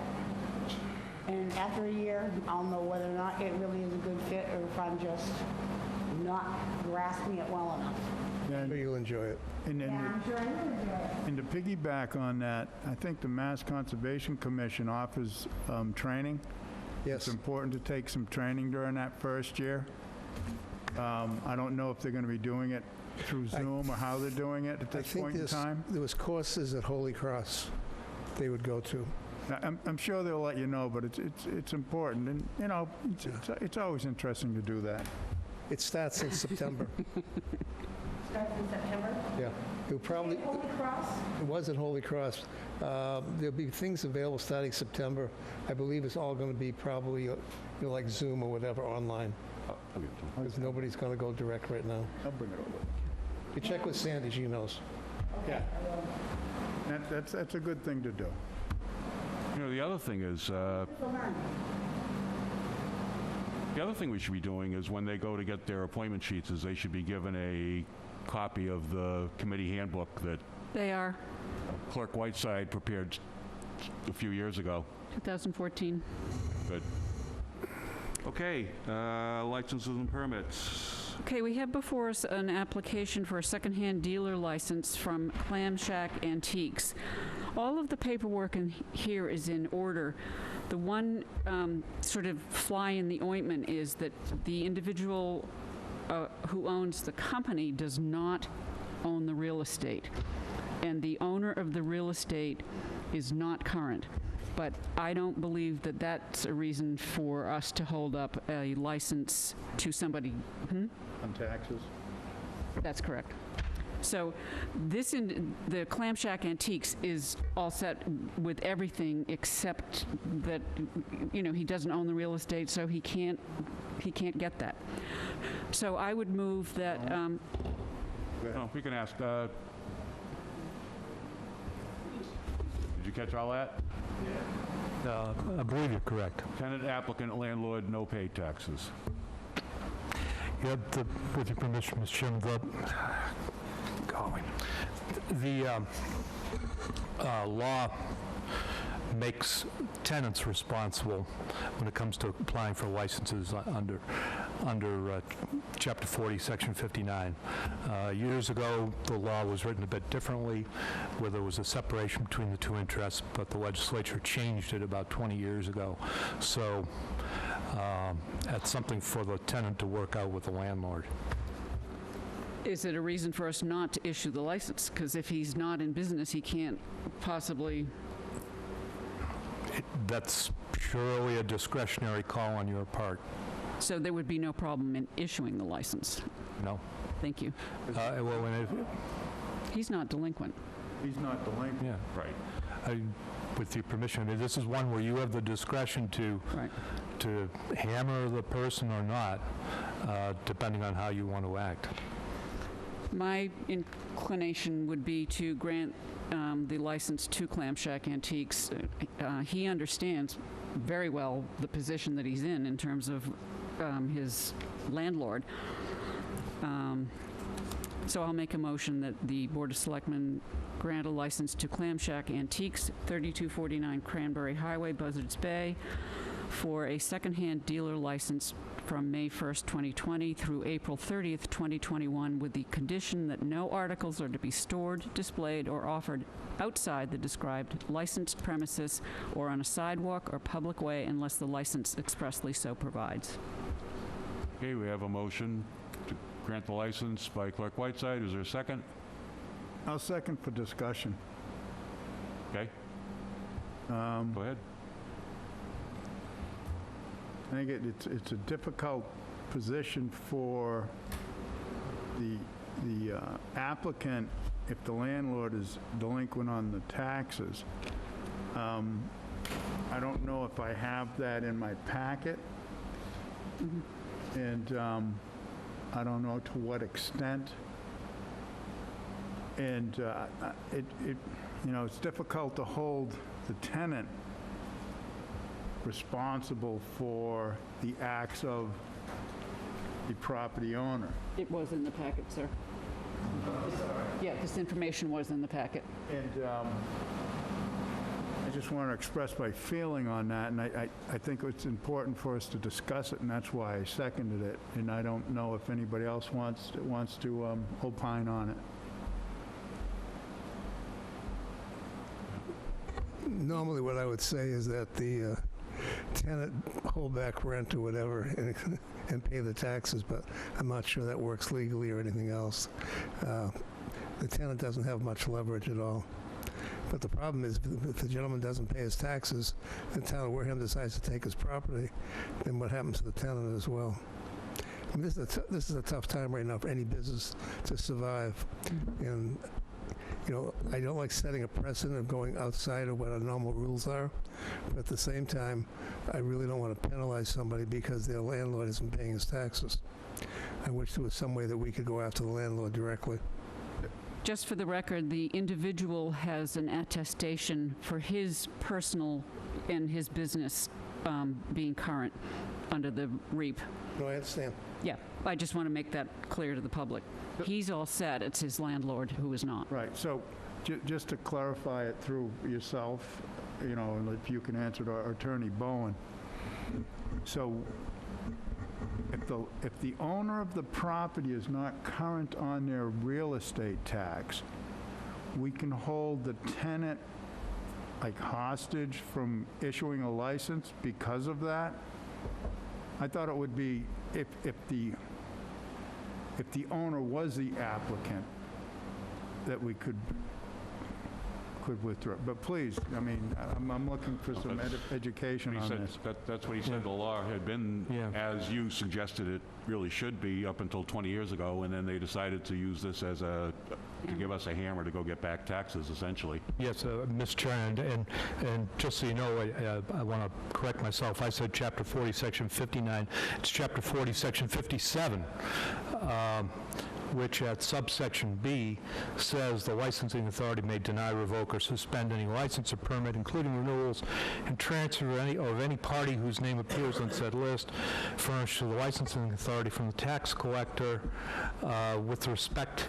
And after a year, I'll know whether or not it really is a good fit or if I'm just not grasping it well enough. Sure you'll enjoy it. And I'm sure I will enjoy it. and to piggyback on that, I think the Mass Conservation Commission offers training. Yes. It's important to take some training during that first year. I don't know if they're going to be doing it through Zoom or how they're doing it at this point in time. There was courses at Holy Cross they would go to. I'm sure they'll let you know, but it's important, and it's always interesting to do that. It starts in September. Starts in September? Yeah. It probably, Holy Cross? it was at Holy Cross. There'll be things available starting September. I believe it's all going to be probably, like Zoom or whatever, online. Because nobody's going to go direct right now. I'll bring it over. You check with Sandy, she knows. Yeah. That's a good thing to do. The other thing is, the other thing we should be doing is when they go to get their appointment sheets is they should be given a copy of the committee handbook that They are, Clerk Whiteside prepared a few years ago. 2014. Good. Okay, licenses and permits. Okay, we have before us an application for a secondhand dealer license from Clam Shack Antiques. All of the paperwork in here is in order. The one sort of fly in the ointment is that the individual who owns the company does not own the real estate. And the owner of the real estate is not current. But I don't believe that that's a reason for us to hold up a license to somebody. On taxes? That's correct. So the Clam Shack Antiques is all set with everything except that, he doesn't own the real estate, so he can't get that. So I would move that, Oh, we can ask, Did you catch all that? I believe you're correct. Tenant, applicant, landlord, no pay taxes. Yeah, with your permission, Mr. Chairman, the law makes tenants responsible when it comes to applying for licenses under Chapter 40, Section 59. Years ago, the law was written a bit differently, where there was a separation between the two interests, but the legislature changed it about 20 years ago. So that's something for the tenant to work out with the landlord. Is it a reason for us not to issue the license? Because if he's not in business, he can't possibly... That's purely a discretionary call on your part. So there would be no problem in issuing the license? No. Thank you. Well, He's not delinquent. He's not delinquent. yeah. Right. With your permission, I mean, this is one where you have the discretion to hammer the person or not, depending on how you want to act. My inclination would be to grant the license to Clam Shack Antiques. He understands very well the position that he's in terms of his landlord. So I'll make a motion that the Board of Selectmen grant a license to Clam Shack Antiques, 3249 Cranberry Highway, Buzzards Bay, for a secondhand dealer license from May 1st, 2020 through April 30th, 2021, with the condition that no articles are to be stored, displayed, or offered outside the described licensed premises or on a sidewalk or public way unless the license expressly so provides. Okay, we have a motion to grant the license by Clerk Whiteside. Is there a second? I'll second for discussion. Okay. Go ahead. I think it's a difficult position for the applicant if the landlord is delinquent on the taxes. I don't know if I have that in my packet, and I don't know to what extent. And it's difficult to hold the tenant responsible for the acts of the property owner. It was in the packet, sir. Yeah, this information was in the packet. And I just want to express my feeling on that, and I think it's important for us to discuss it, and that's why I seconded it. And I don't know if anybody else wants to opine on it. Normally, what I would say is that the tenant hold back rent or whatever and pay the taxes, but I'm not sure that works legally or anything else. The tenant doesn't have much leverage at all. But the problem is, if the gentleman doesn't pay his taxes, the town of Wareham decides to take his property, then what happens to the tenant as well? I mean, this is a tough time right now for any business to survive. And I don't like setting a precedent of going outside of what our normal rules are, but at the same time, I really don't want to penalize somebody because their landlord isn't paying his taxes. I wish there was some way that we could go after the landlord directly. Just for the record, the individual has an attestation for his personal and his business being current under the REAP. No, I understand. Yeah, I just want to make that clear to the public. He's all set, it's his landlord who is not. Right, so just to clarify it through yourself, and if you can answer to Attorney Bowen. So if the owner of the property is not current on their real estate tax, we can hold the tenant like hostage from issuing a license because of that? I thought it would be if the owner was the applicant, that we could withdraw. But please, I mean, I'm looking for some education on this. That's what he said the law had been, as you suggested it really should be up until 20 years ago, and then they decided to use this as to give us a hammer to go get back taxes, essentially. Yes, Mr. Chairman, and just so you know, I want to correct myself. I said Chapter 40, Section 59. It's Chapter 40, Section 57. which at subsection B says the licensing authority may deny, revoke, or suspend any license or permit, including renewals and transfer of any party whose name appears on said list, furnished to the licensing authority from the tax collector with respect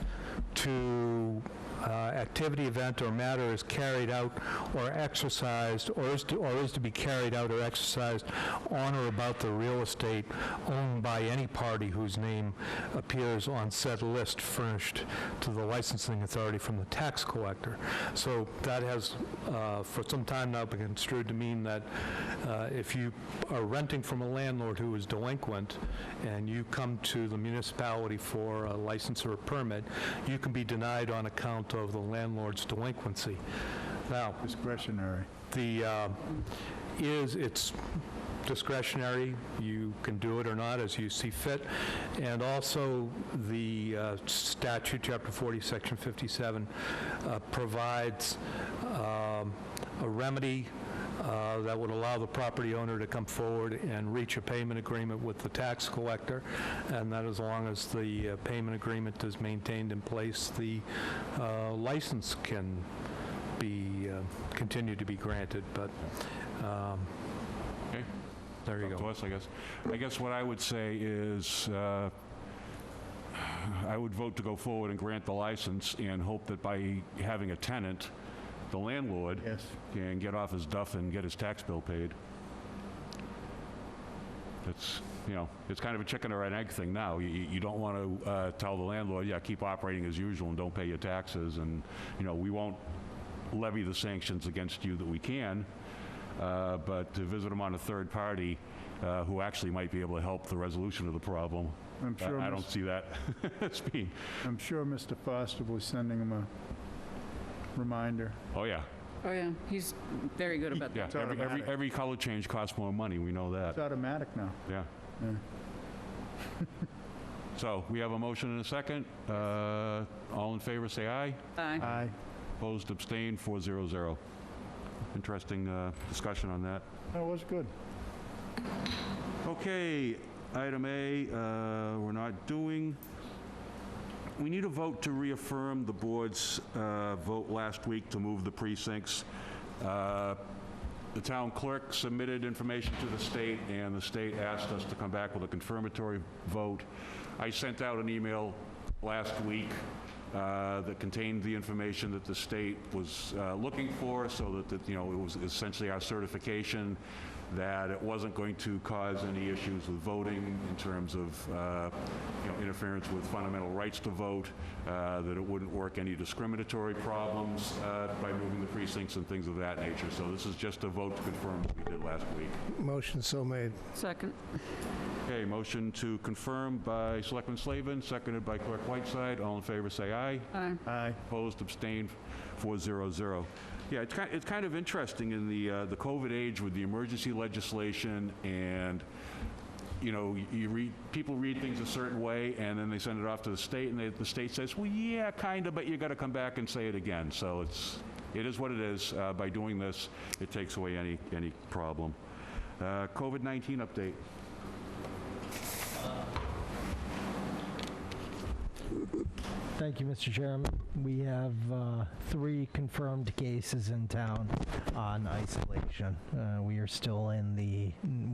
to activity, event, or matter is carried out or exercised, or is to be carried out or exercised on or about the real estate owned by any party whose name appears on said list furnished to the licensing authority from the tax collector. So that has, for some time now, been construed to mean that if you are renting from a landlord who is delinquent and you come to the municipality for a license or a permit, you can be denied on account of the landlord's delinquency. Now, Discretionary. it's discretionary. You can do it or not as you see fit. And also, the statute, Chapter 40, Section 57, provides a remedy that would allow the property owner to come forward and reach a payment agreement with the tax collector, and that as long as the payment agreement is maintained in place, the license can be continue to be granted. But Okay. there you Up go. to us, I guess. I guess what I would say is I would vote to go forward and grant the license and hope that by having a tenant, the landlord Yes. can get off his duff and get his tax bill paid. It's, it's kind of a chicken or an egg thing now. You don't want to tell the landlord, yeah, keep operating as usual and don't pay your taxes, and, we won't levy the sanctions against you that we can, but to visit them on a third party who actually might be able to help the resolution of the problem, I'm sure I don't see that as being, I'm sure Mr. Foster was sending him a reminder. oh, yeah. Oh, yeah, he's very good about Yeah, that. automatic. every color change costs more money, we know It's that, automatic now. yeah. Yeah. So, we have a motion and a second. All in favor, say aye. Aye. Aye. Opposed, abstained, 400. Interesting discussion on that. That was good. Okay, item A, we're not doing. We need a vote to reaffirm the board's vote last week to move the precincts. The town clerk submitted information to the state, and the state asked us to come back with a confirmatory vote. I sent out an email last week that contained the information that the state was looking for, so that it was essentially our certification that it wasn't going to cause any issues with voting in terms of interference with fundamental rights to vote, that it wouldn't work any discriminatory problems by moving the precincts and things of that nature. So this is just a vote to confirm what we did last week. Motion so made. Second. Okay, motion to confirm by Selectman Slavin, seconded by Clerk Whiteside. All in favor, say aye. Aye. Aye. Opposed, abstained, 400. Yeah, it's kind of interesting in the COVID age with the emergency legislation, and people read things a certain way, and then they send it off to the state, and the state says, well, yeah, kind of, but you got to come back and say it again. So it is what it is. By doing this, it takes away any problem. COVID-19 update. Thank you, Mr. Chairman. We have 3 confirmed cases in town on isolation. We are still in the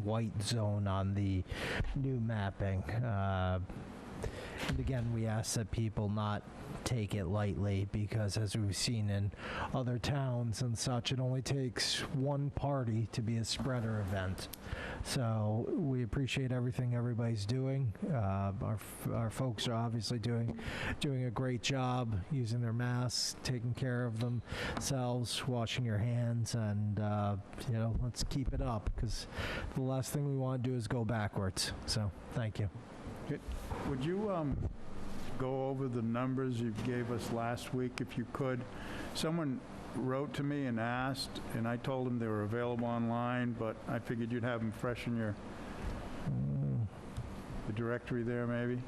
white zone on the new mapping. And again, we ask that people not take it lightly, because as we've seen in other towns and such, it only takes one party to be a spreader event. So we appreciate everything everybody's doing. Our folks are obviously doing a great job using their masks, taking care of themselves, washing your hands, and let's keep it up, because the last thing we want to do is go backwards. So thank you. Would you go over the numbers you gave us last week, if you could? Someone wrote to me and asked, and I told them they were available online, but I figured you'd have them fresh in the directory there, maybe?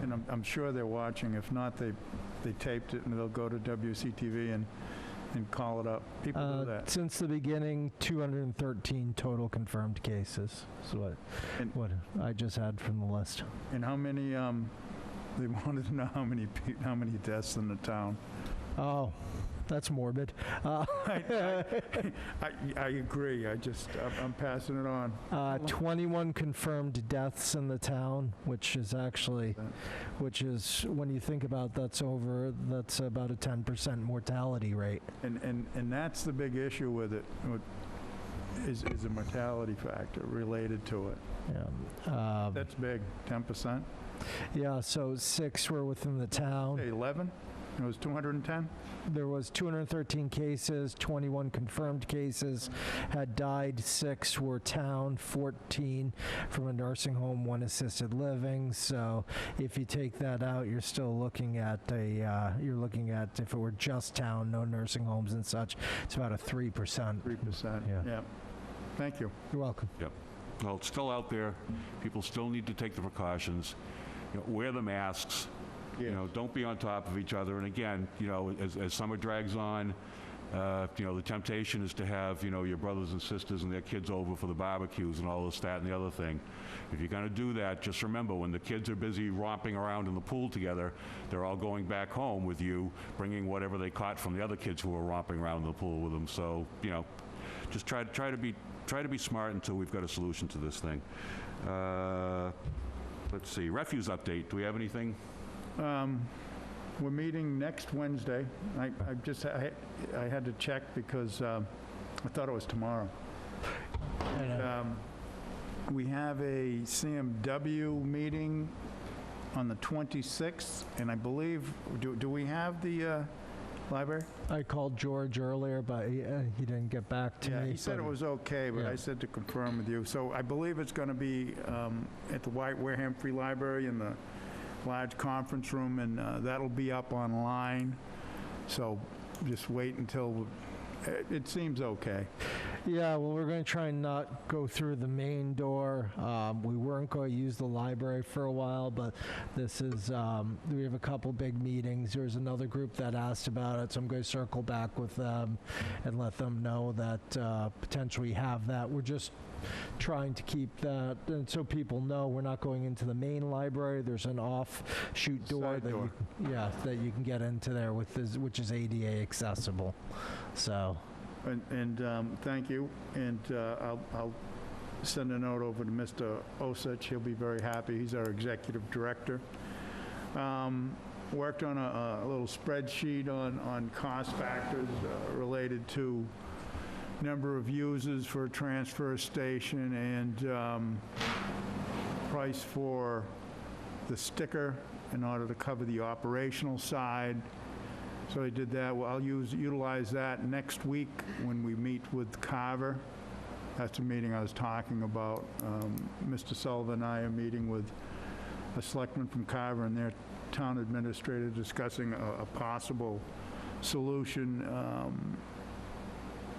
And I'm sure they're watching. If not, they taped it, and they'll go to WCTV and call it up. People do that. Since the beginning, 213 total confirmed cases. So what I just had from the list. And how many, they wanted to know how many deaths in the town. Oh, that's morbid. I agree. I'm passing it on. 21 confirmed deaths in the town, which is, when you think about that's about a 10% mortality rate. And that's the big issue with it, is a mortality factor related to it. Yeah. That's big, 10%. Yeah, so 6 were within the town. Hey, 11? It was 210? There was 213 cases, 21 confirmed cases, had died, 6 were town, 14 from a nursing home, 1 assisted living. So if you take that out, you're still looking at if it were just town, no nursing homes and such, it's about a 3%. 3%, yeah. Thank you. You're welcome. Yep. Well, it's still out there. People still need to take the precautions. Wear the masks. Don't be on top of each other. And again, as summer drags on, the temptation is to have, your brothers and sisters and their kids over for the barbecues and all this, that, and the other thing. If you're going to do that, just remember, when the kids are busy romping around in the pool together, they're all going back home with you, bringing whatever they caught from the other kids who were romping around in the pool with them. So, just try to be smart until we've got a solution to this thing. Let's see, refuse update. Do we have anything? We're meeting next Wednesday. I had to check because I thought it was tomorrow. We have a CMW meeting on the 26th, and I believe, do we have the library? I called George earlier, but he didn't get back to me. Yeah, he said it was okay, but I said to confirm with you. So I believe it's going to be at the Wareham Free Library in the large conference room, and that'll be up online. So just wait until it seems okay. Yeah, well, we're going to try and not go through the main door. We weren't going to use the library for a while, but this is, we have a couple big meetings. There's another group that asked about it, so I'm going to circle back with them and let them know that potentially have that. We're just trying to keep that, and so people know we're not going into the main library. There's an offshoot door that you can get into there with this, which is ADA accessible. So. And thank you. And I'll send a note over to Mr. Osich. He'll be very happy. He's our executive director. Worked on a little spreadsheet on cost factors related to number of users for a transfer station and price for the sticker in order to cover the operational side. So I did that. Well, I'll utilize that next week when we meet with Carver. That's the meeting I was talking about. Mr. Sullivan and I are meeting with a selectman from Carver and their town administrator discussing a possible solution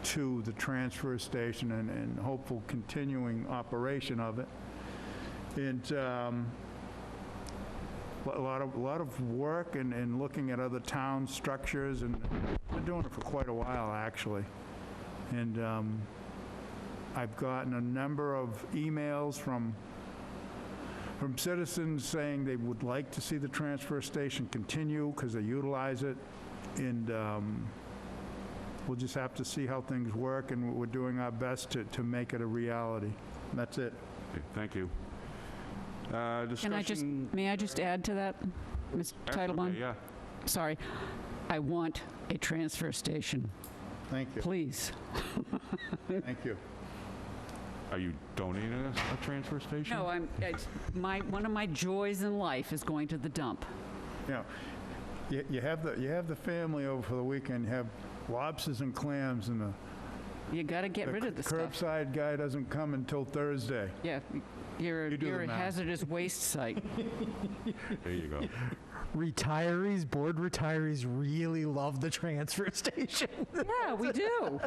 to the transfer station and hopeful continuing operation of it. And a lot of work and looking at other town structures, and been doing it for quite a while, actually. And I've gotten a number of emails from citizens saying they would like to see the transfer station continue because they utilize it. And we'll just have to see how things work, and we're doing our best to make it a reality. That's it. Okay, thank you. May I just add to that, Ms. Titlebaum? Yeah. Sorry. I want a transfer station, Thank you. please. Thank you. Are you donating a transfer station? No, one of my joys in life is going to the dump. You have the family over for the weekend. You have lobsters and clams, and You got to get rid of the stuff. curbside guy doesn't come until Thursday. Yeah, you're You do the a math. hazardous waste site. There you go. Board retirees really love the transfer station. Yeah, we do.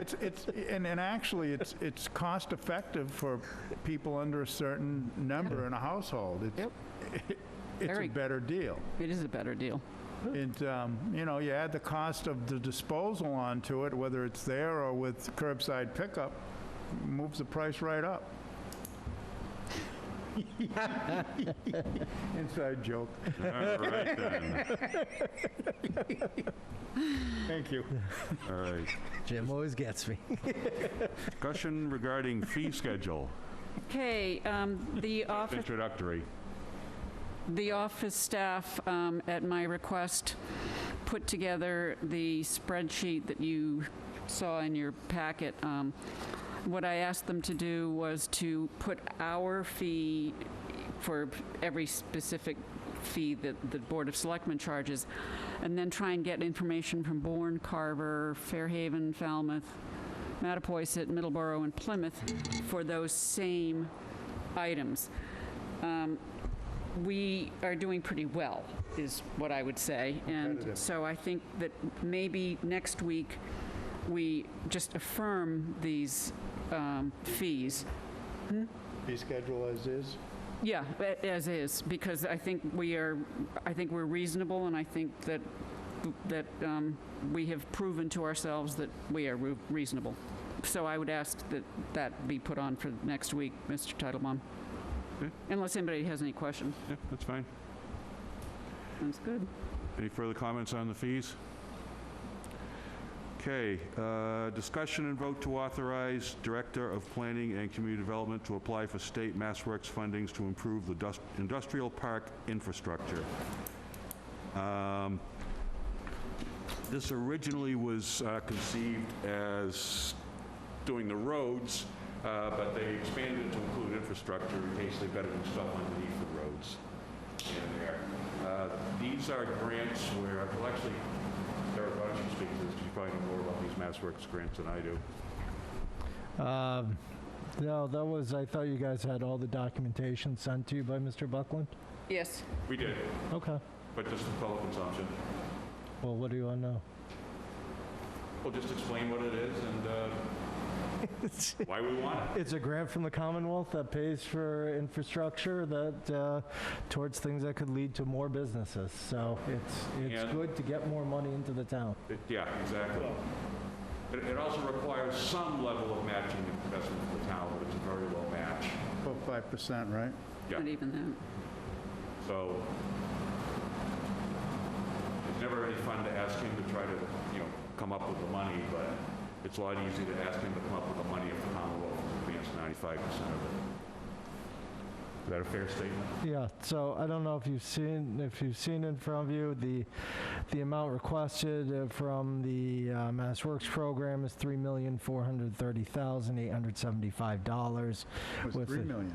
And actually, it's cost effective for people under a certain number in a household. It's a better deal. It is a better deal. And, you add the cost of the disposal onto it, whether it's there or with curbside pickup, moves the price right up. Inside joke. All right, then. Thank you. All right. Jim always gets me. Discussion regarding fee schedule. Okay, Introductory. the office staff, at my request, put together the spreadsheet that you saw in your packet. What I asked them to do was to put our fee for every specific fee that the Board of Selectmen charges, and then try and get information from Bourne, Carver, Fairhaven, Falmouth, Mattapoisett, Middleborough, and Plymouth for those same items. We are doing pretty well, is what I would say. And so I think that maybe next week, we just affirm these fees. Fee schedule as is? Yeah, as is, because I think we're reasonable, and I think that we have proven to ourselves that we are reasonable. So I would ask that that be put on for next week, Mr. Titlebaum. Okay. Unless anybody has any questions. Yeah, that's fine. Sounds good. Any further comments on the fees? Okay, discussion and vote to authorize Director of Planning and Community Development to apply for state MassWorks fundings to improve the industrial park infrastructure. This originally was conceived as doing the roads, but they expanded it to include infrastructure in case they've got to do stuff underneath the roads in there. These are grants where, well, actually, Derek, why don't you speak to this? You probably know more about these MassWorks grants than I do. No, that was, I thought you guys had all the documentation sent to you by Mr. Buckland? Yes. We did, Okay. but just the total consumption. Well, what do you want to know? We'll just explain what it is and why we want it. It's a grant from the Commonwealth that pays for infrastructure that, towards things that could lead to more businesses. So it's And- good to get more money into the town. Yeah, exactly. But it also requires some level of matching investment for the town, but it's a very low match. About 5%, right? Yeah. Not even that. So it's never any fun to ask him to try to, come up with the money, but it's a lot easier to ask him to come up with the money if the Commonwealth advances 95% of it. Is that a fair statement? Yeah, so I don't know if you've seen in front of you, the amount requested from the MassWorks program is $3,430,875. It was 3 million.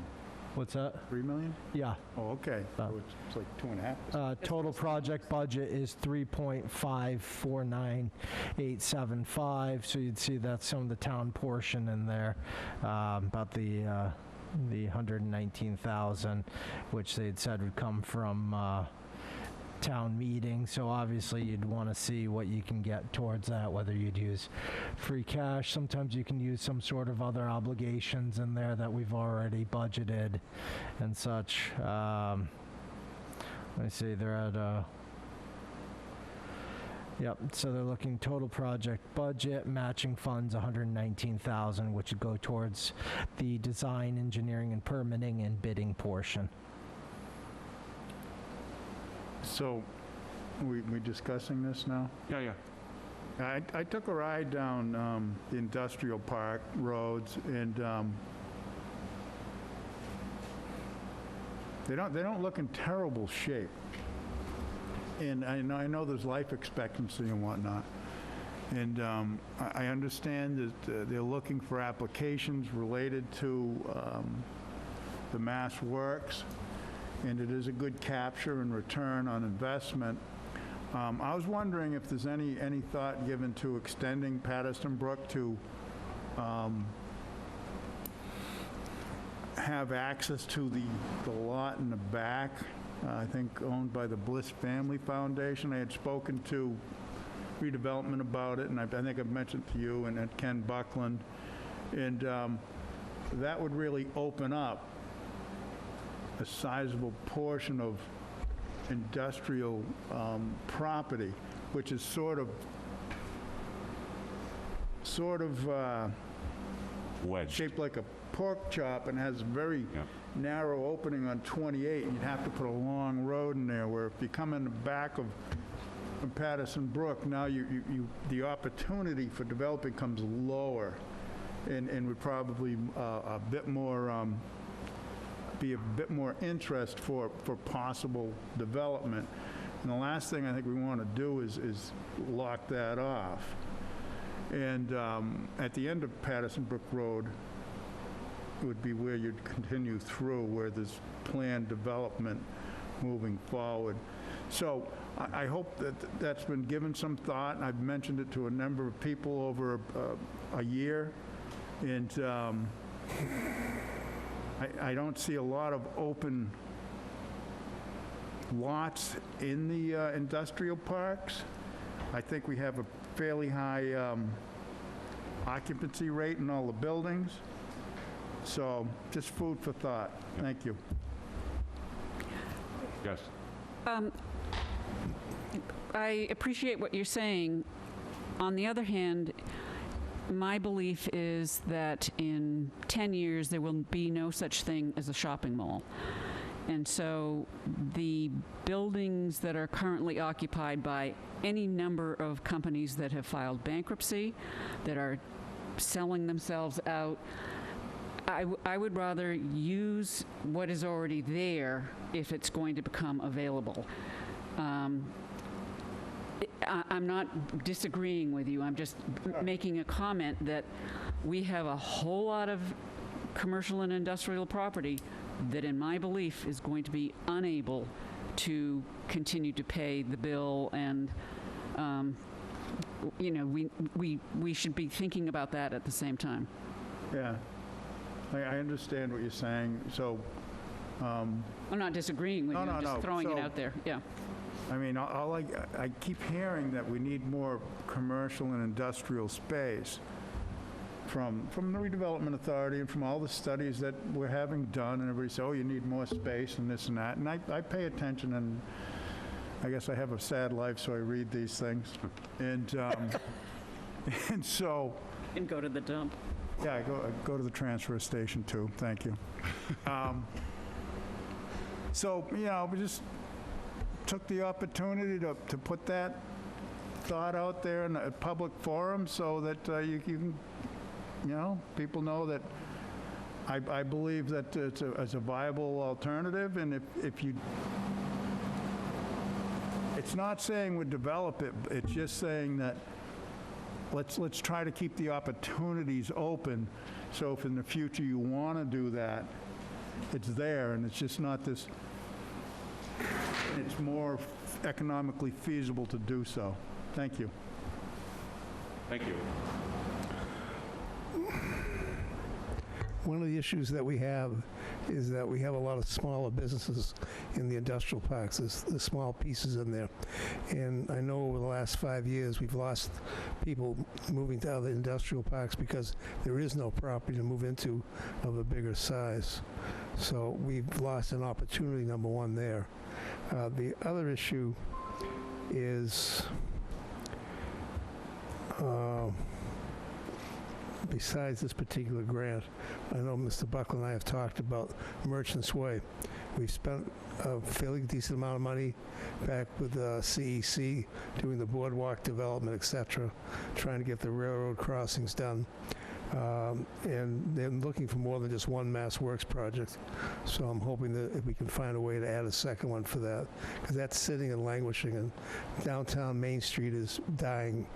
What's that? 3 million? Yeah. Oh, okay. So it's like 2.5%. Total project budget is 3.549875. So you'd see that's some of the town portion in there, about the 119,000, which they'd said would come from town meeting. So obviously you'd want to see what you can get towards that, whether you'd use free cash. Sometimes you can use some sort of other obligations in there that we've already budgeted and such. Let me see, they're at yep, so they're looking total project budget, matching funds 119,000, which would go towards the design, engineering, and permitting and bidding portion. So, we discussing this now? Yeah. I took a ride down the industrial park roads, and they don't look in terrible shape. And I know there's life expectancy and whatnot. And I understand that they're looking for applications related to the MassWorks, and it is a good capture and return on investment. I was wondering if there's any thought given to extending Patterson Brook to have access to the lot in the back, I think owned by the Bliss Family Foundation. I had spoken to redevelopment about it, and I think I've mentioned to you and Ken Buckland, and that would really open up a sizable portion of industrial property, which is sort of Wedged. shaped like a pork chop and has a very Yeah. narrow opening on 28, and you'd have to put a long road in there, where if you come in the back of from Patterson Brook, now the opportunity for developing comes lower, and would probably a bit more, be a bit more interest for possible development. And the last thing I think we want to do is lock that off. And at the end of Patterson Brook Road would be where you'd continue through, where there's planned development moving forward. So I hope that that's been given some thought. I've mentioned it to a number of people over a year, and I don't see a lot of open lots in the industrial parks. I think we have a fairly high occupancy rate in all the buildings. So just food for thought. Thank you. Yes. I appreciate what you're saying. On the other hand, my belief is that in 10 years, there will be no such thing as a shopping mall. And so the buildings that are currently occupied by any number of companies that have filed bankruptcy, that are selling themselves out, I would rather use what is already there if it's going to become available. I'm not disagreeing with you. I'm just making a comment that we have a whole lot of commercial and industrial property that, in my belief, is going to be unable to continue to pay the bill, and we should be thinking about that at the same time. Yeah, I understand what you're saying. So, I'm not disagreeing with you. I'm just throwing it out there. Yeah. I mean, I keep hearing that we need more commercial and industrial space from the Redevelopment Authority and from all the studies that we're having done, and everybody says, oh, you need more space and this and that. And I pay attention, and I guess I have a sad life, so I read these things. And and so... And go to the dump. Yeah, I go to the transfer station, too. Thank you. So, we just took the opportunity to put that thought out there in a public forum so that you can, people know that I believe that it's a viable alternative. And if you, it's not saying we develop it, it's just saying that let's try to keep the opportunities open, so if in the future you want to do that, it's there, and it's just not this, it's more economically feasible to do so. Thank you. Thank you. One of the issues that we have is that we have a lot of smaller businesses in the industrial parks. There's small pieces in there. And I know over the last 5 years, we've lost people moving to other industrial parks because there is no property to move into of a bigger size. So we've lost an opportunity, number one, there. The other issue is, besides this particular grant, I know Mr. Buckland and I have talked about Merchants Way. We've spent a fairly decent amount of money back with CEC, doing the boardwalk development, et cetera, trying to get the railroad crossings done. And they're looking for more than just one Mass Works project. So I'm hoping that if we can find a way to add a second one for that, because that's sitting and languishing, and downtown Main Street is dying.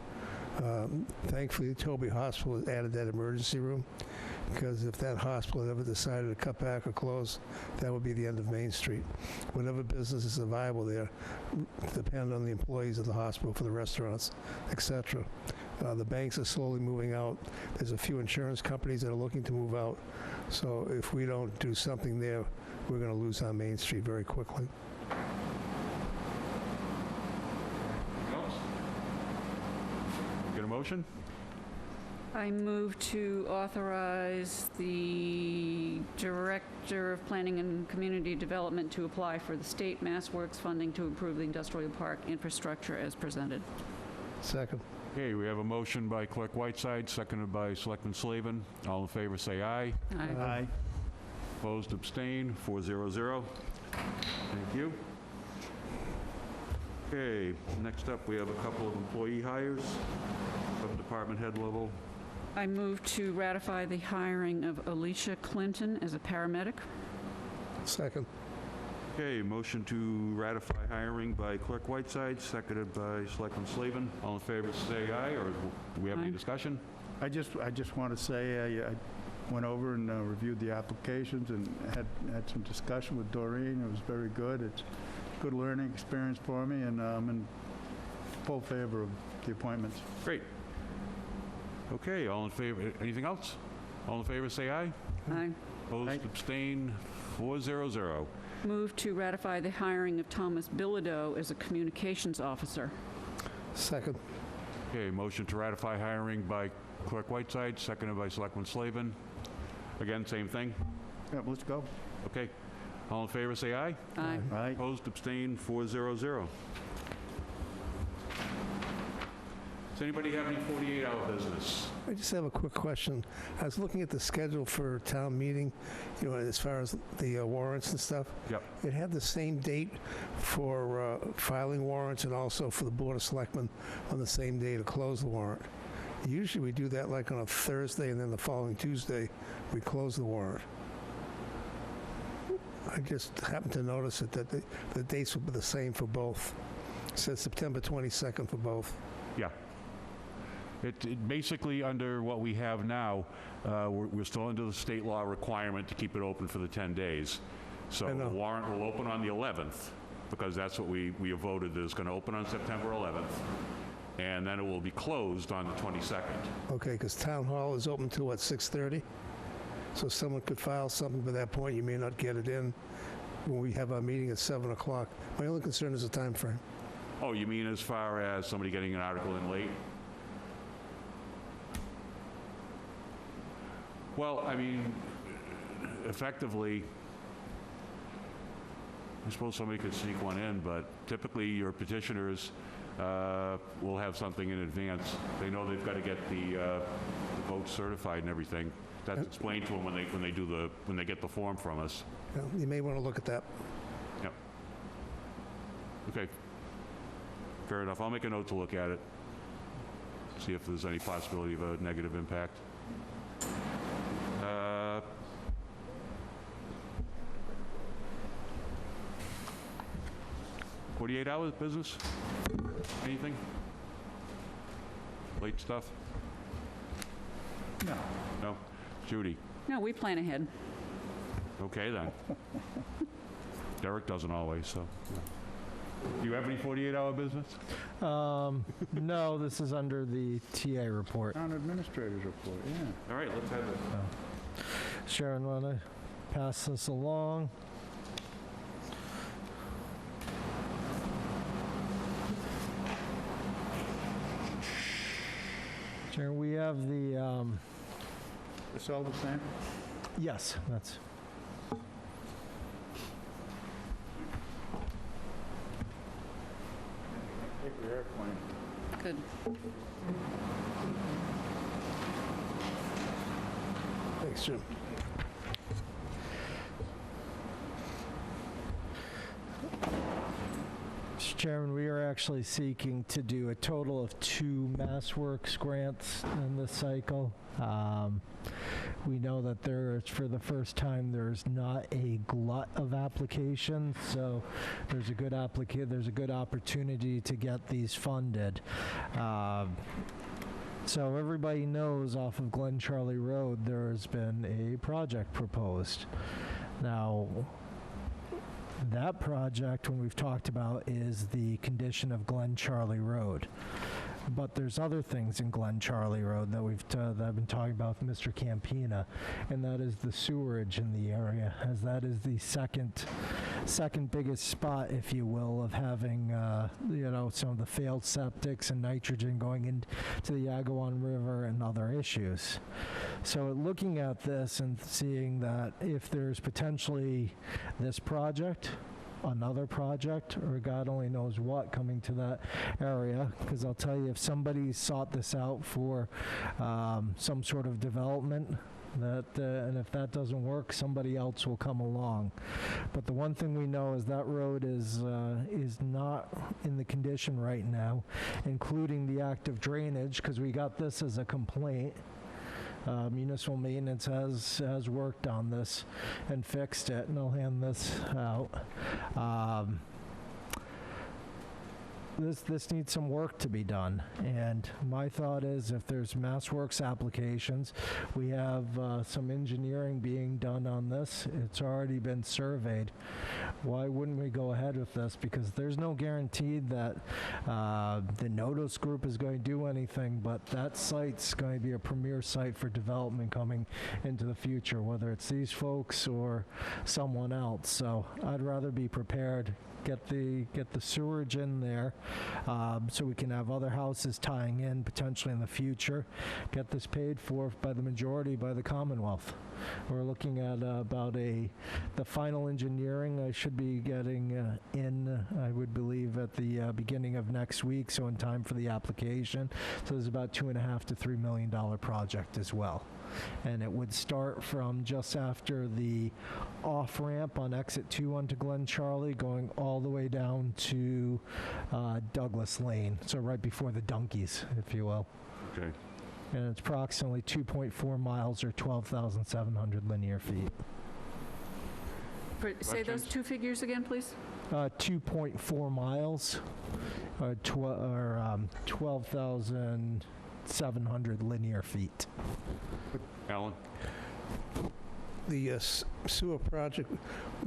Thankfully, Toby Hospital has added that emergency room, because if that hospital had ever decided to cut back or close, that would be the end of Main Street. Whatever businesses are viable there depend on the employees of the hospital for the restaurants, et cetera. The banks are slowly moving out. There's a few insurance companies that are looking to move out. So if we don't do something there, we're going to lose our Main Street very quickly. Get a motion? I move to authorize the Director of Planning and Community Development to apply for the state Mass Works funding to improve the industrial park infrastructure as presented. Second. Okay, we have a motion by Clerk Whiteside, seconded by Selectman Slavin. All in favor, say aye. Aye. Aye. Opposed, abstained, 400. Thank you. Okay, next up, we have a couple of employee hires from department head level. I move to ratify the hiring of Alicia Clinton as a paramedic. Second. Okay, motion to ratify hiring by Clerk Whiteside, seconded by Selectman Slavin. All in favor, say aye, or do we have any Aye. discussion? I just want to say, I went over and reviewed the applications and had some discussion with Doreen. It was very good. It's a good learning experience for me, and I'm in full favor of the appointments. Great. Okay, all in favor, anything else? All in favor, say aye. Aye. Opposed, Aye. abstained, 400. Move to ratify the hiring of Thomas Bilodeau as a communications officer. Second. Okay, motion to ratify hiring by Clerk Whiteside, seconded by Selectman Slavin. Again, same thing? Yeah, let's go. Okay. All in favor, say aye. Aye. Aye. Opposed, abstained, 400. Does anybody have any 48-hour business? I just have a quick question. I was looking at the schedule for town meeting, as far as the warrants and stuff. Yep. It had the same date for filing warrants and also for the Board of Selectmen on the same day to close the warrant. Usually we do that like on a Thursday, and then the following Tuesday, we close the warrant. I just happened to notice it, that the dates would be the same for both. It says September 22nd for both. Yeah. It basically, under what we have now, we're still under the state law requirement to keep it open for the 10 days. So I know. the warrant will open on the 11th, because that's what we have voted, that it's going to open on September 11th. And then it will be closed on the 22nd. Okay, because Town Hall is open till, what, 6:30? So someone could file something by that point, you may not get it in when we have our meeting at 7 o'clock. My only concern is the time frame. Oh, you mean as far as somebody getting an article in late? Well, I mean, effectively, I suppose somebody could sneak one in, but typically your petitioners will have something in advance. They know they've got to get the vote certified and everything. That's explained to them when they get the form from us. You may want to look at that. Yep. Okay. Fair enough. I'll make a note to look at it. See if there's any possibility of a negative impact. 48 hours business? Anything? Late stuff? No. No? Judy? No, we plan ahead. Okay, then. Derek doesn't always, so. Yeah. Do you have any 48-hour business? No, this is under the TA report. Town administrator's report, yeah. All right, let's have it. Sharon, want to pass this along? Sharon, we have the, It's all the same? yes, that's, Take your airplane. Good. Thanks, Jim. Mr. Chairman, we are actually seeking to do a total of 2 MassWorks grants in this cycle. We know that for the first time, there's not a glut of applications, so there's a good opportunity to get these funded. So everybody knows off of Glen Charlie Road, there's been a project proposed. Now, that project, when we've talked about, is the condition of Glen Charlie Road. But there's other things in Glen Charlie Road that I've been talking about with Mr. Campina, and that is the sewerage in the area, as that is the second second biggest spot, if you will, of having, some of the failed septics and nitrogen going into the Agawam River and other issues. So looking at this and seeing that if there's potentially this project, another project, or God only knows what coming to that area, because I'll tell you, if somebody sought this out for some sort of development, and if that doesn't work, somebody else will come along. But the one thing we know is that road is not in the condition right now, including the active drainage, because we got this as a complaint. Municipal maintenance has worked on this and fixed it, and I'll hand this out. This needs some work to be done, and my thought is if there's MassWorks applications, we have some engineering being done on this. It's already been surveyed. Why wouldn't we go ahead with this? Because there's no guarantee that the Nodos Group is going to do anything, but that site's going to be a premier site for development coming into the future, whether it's these folks or someone else. So I'd rather be prepared, get the sewerage in there, so we can have other houses tying in potentially in the future. Get this paid for by the majority, by the Commonwealth. We're looking at the final engineering I should be getting in, I would believe, at the beginning of next week, so in time for the application. So there's about $2.5 to $3 million project as well. And it would start from just after the off-ramp on exit 2 onto Glen Charlie, going all the way down to Douglas Lane, so right before the Donkeys, if you will. Okay. And it's approximately 2.4 miles or 12,700 linear feet. Say those two figures again, please. 2.4 miles or 12,700 linear feet. Alan? The sewer project,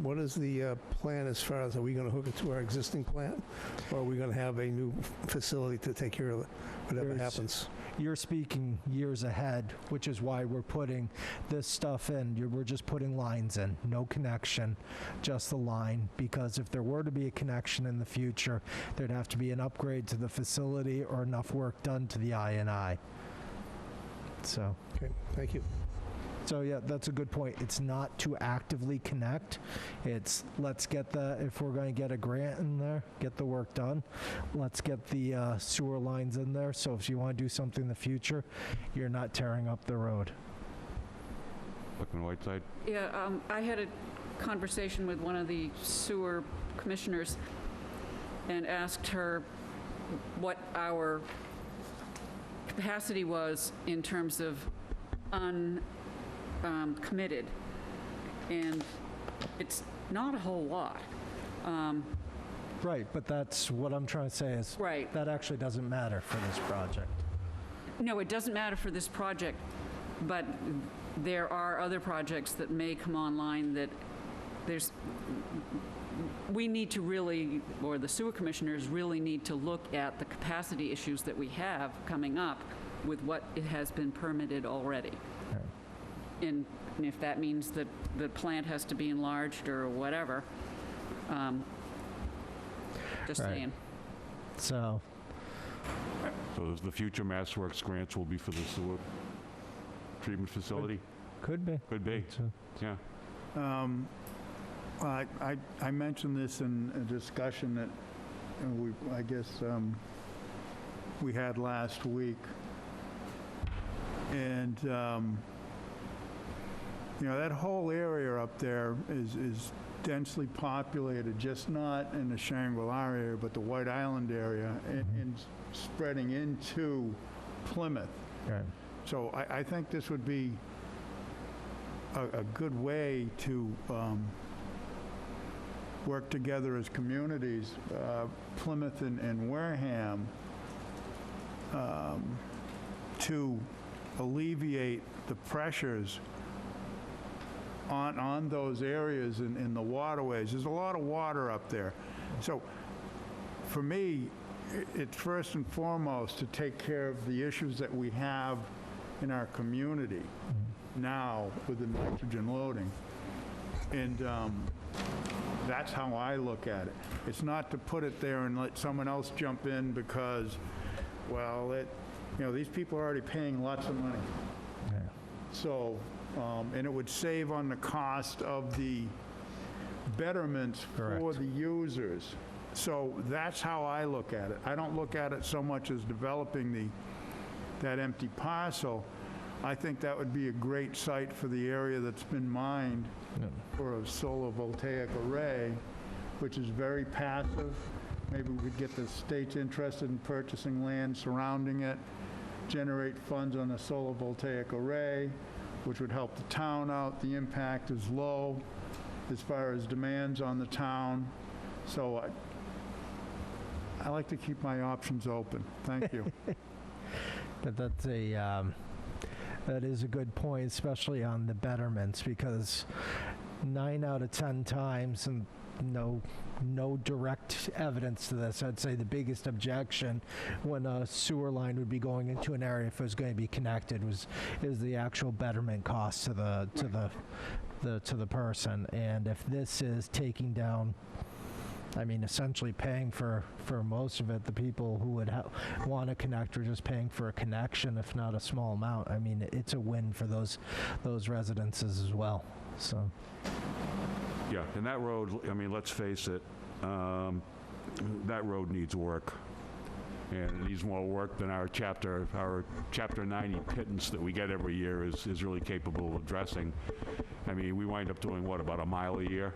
what is the plan as far as, are we going to hook it to our existing plant? Or are we going to have a new facility to take care of it, whatever happens? You're speaking years ahead, which is why we're putting this stuff in. We're just putting lines in, no connection, just the line, because if there were to be a connection in the future, there'd have to be an upgrade to the facility or enough work done to the I&I. So. Okay, thank you. So yeah, that's a good point. It's not to actively connect. It's let's get if we're going to get a grant in there, get the work done, let's get the sewer lines in there. So if you want to do something in the future, you're not tearing up the road. Selectman Whiteside? Yeah, I had a conversation with one of the sewer commissioners and asked her what our capacity was in terms of committed, and it's not a whole lot. Right, but that's what I'm trying to say is Right. that actually doesn't matter for this project. No, it doesn't matter for this project, but there are other projects that may come online that we need to really, or the sewer commissioners really need to look at the capacity issues that we have coming up with what it has been permitted already. Right. And if that means that the plant has to be enlarged or whatever, just Right. saying. So, So the future MassWorks grants will be for the sewer treatment facility? could be. Could be, So, yeah. I mentioned this in a discussion that we had last week. And, that whole area up there is densely populated, just not in the Shangri-La area, but the White Island area, and spreading into Plymouth. right. So I think this would be a good way to work together as communities, Plymouth and Wareham, to alleviate the pressures on those areas in the waterways. There's a lot of water up there. So for me, it's first and foremost to take care of the issues that we have in our community now with the nitrogen loading. And That's how I look at it. It's not to put it there and let someone else jump in because, well, these people are already paying lots of money. So, and it would save on the cost of the betterments for the users. So that's how I look at it. I don't look at it so much as developing that empty parcel. I think that would be a great site for the area that's been mined for a solar voltaic array, which is very passive. Maybe we could get the states interested in purchasing land surrounding it, generate funds on a solar voltaic array, which would help the town out. The impact is low as far as demands on the town. So I like to keep my options open. Thank you. That is a good point, especially on the betterments, because 9 out of 10 times, and no direct evidence to this, I'd say the biggest objection when a sewer line would be going into an area if it was going to be connected is the actual betterment cost to the person. And if this is taking down, I mean, essentially paying for most of it, the people who would want to connect are just paying for a connection, if not a small amount. I mean, it's a win for those residences as well. So. Yeah, and that road, I mean, let's face it, that road needs work. And it needs more work than our Chapter 90 pittance that we get every year is really capable of addressing. I mean, we wind up doing, what, about a mile a year?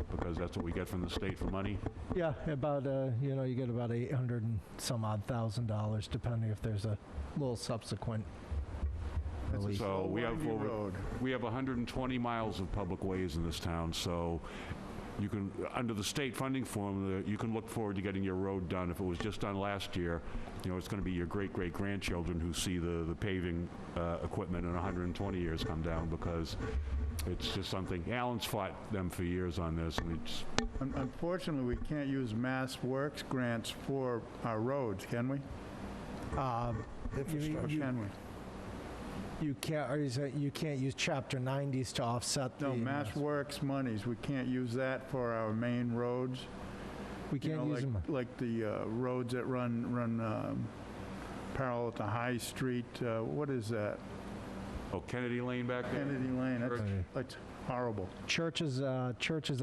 Because that's what we get from the state for money? Yeah, about, you get about $800 and some odd $1,000, depending if there's a little subsequent release. So we have 120 miles of public ways in this town, so you can, under the state funding formula, you can look forward to getting your road done. If it was just done last year, it's going to be your great-great-grandchildren who see the paving equipment in 120 years come down, because it's just something. Alan's fought them for years on this, and it's... Unfortunately, we can't use Mass Works grants for our roads, can we? Infrastructure. Can we? You can't, or you can't use Chapter 90s to offset the... No, Mass Works monies, we can't use that for our main roads. We can't use them. Like the roads that run parallel to High Street. What is that? Oh, Kennedy Lane back there? Kennedy Lane. That's horrible. Church is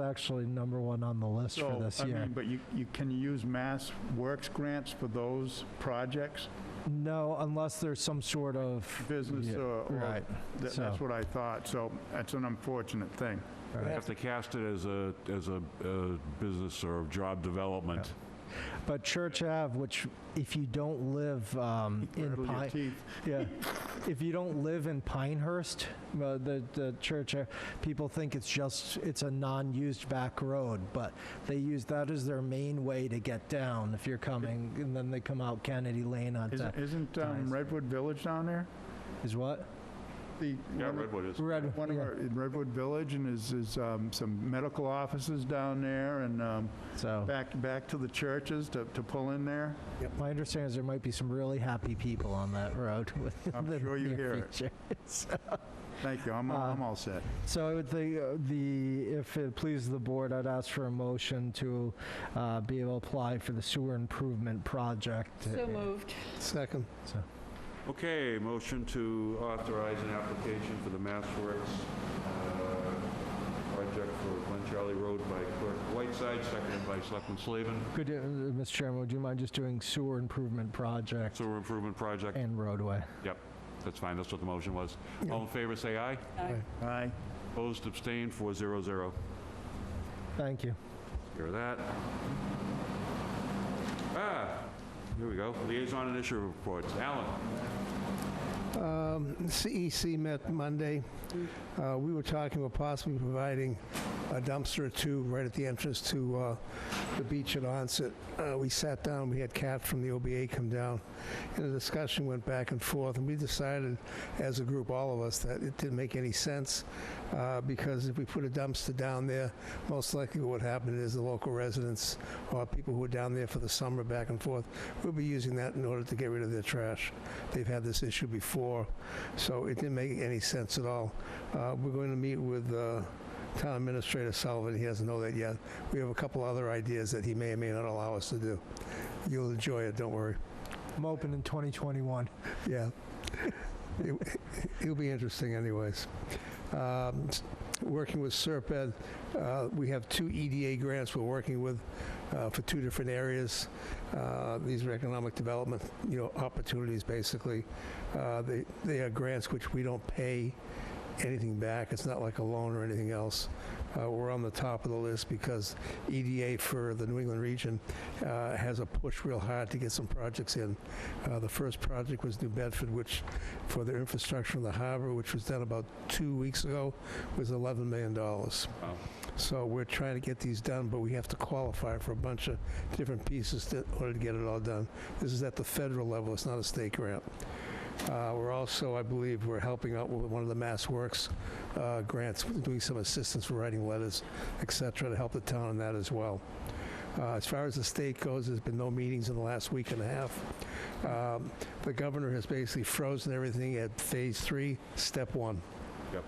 actually number one on the list for this year. But you can use Mass Works grants for those projects? No, unless there's some sort of... Business or right. That's what I thought. So that's an unfortunate thing. You have to cast it as a business or job development. Yeah. But Church Ave, which if you don't live if you don't live in Pinehurst, the Church Ave, people think it's a non-used back road, but they use that as their main way to get down if you're coming, and then they come out Kennedy Lane on. Isn't Redwood Village down there? Is what? Redwood is. In Redwood Village, and is some medical offices down there, and so back to the churches to pull in there. Yep. My understanding is there might be some really happy people on that road. I'm sure you hear it. Thank you. I'm all set. So I would think if it pleases the board, I'd ask for a motion to be able to apply for the sewer improvement project. So moved. Second. So. Okay, motion to authorize an application for the Mass Works project for Glen Charlie Road by Clerk Whiteside, seconded by Selectman Slavin. Good, Mr. Chairman, would you mind just doing sewer improvement project? Sewer improvement project. And roadway. Yep, that's fine. That's what the motion was. All in favor, say aye. Aye. Aye. Opposed, abstained, 400. Thank you. Hear that? Here we go. Liaison initiative reports. Alan. CEC met Monday. We were talking about possibly providing a dumpster or two right at the entrance to the beach at Onset. We sat down, we had Kat from the OBA come down, and the discussion went back and forth, and we decided as a group, all of us, that it didn't make any sense because if we put a dumpster down there, most likely what would happen is the local residents or people who are down there for the summer back and forth will be using that in order to get rid of their trash. They've had this issue before, so it didn't make any sense at all. We're going to meet with Town Administrator Sullivan. He doesn't know that yet. We have a couple other ideas that he may or may not allow us to do. You'll enjoy it, don't worry. I'm open in 2021. Yeah. It'll be interesting anyways. Working with SERPED, we have 2 EDA grants we're working with for 2 different areas. These are economic development, opportunities basically. They are grants which we don't pay anything back. It's not like a loan or anything else. We're on the top of the list because EDA for the New England region has a push real hard to get some projects in. The first project was New Bedford, which for their infrastructure in the harbor, which was done about 2 weeks ago, was $11 million. So we're trying to get these done, but we have to qualify for a bunch of different pieces in order to get it all done. This is at the federal level. It's not a state grant. We're also, I believe, we're helping out with one of the Mass Works grants, doing some assistance for writing letters, et cetera, to help the town in that as well. As far as the state goes, there's been no meetings in the last week and a half. The governor has basically frozen everything at phase 3, step 1. Yep.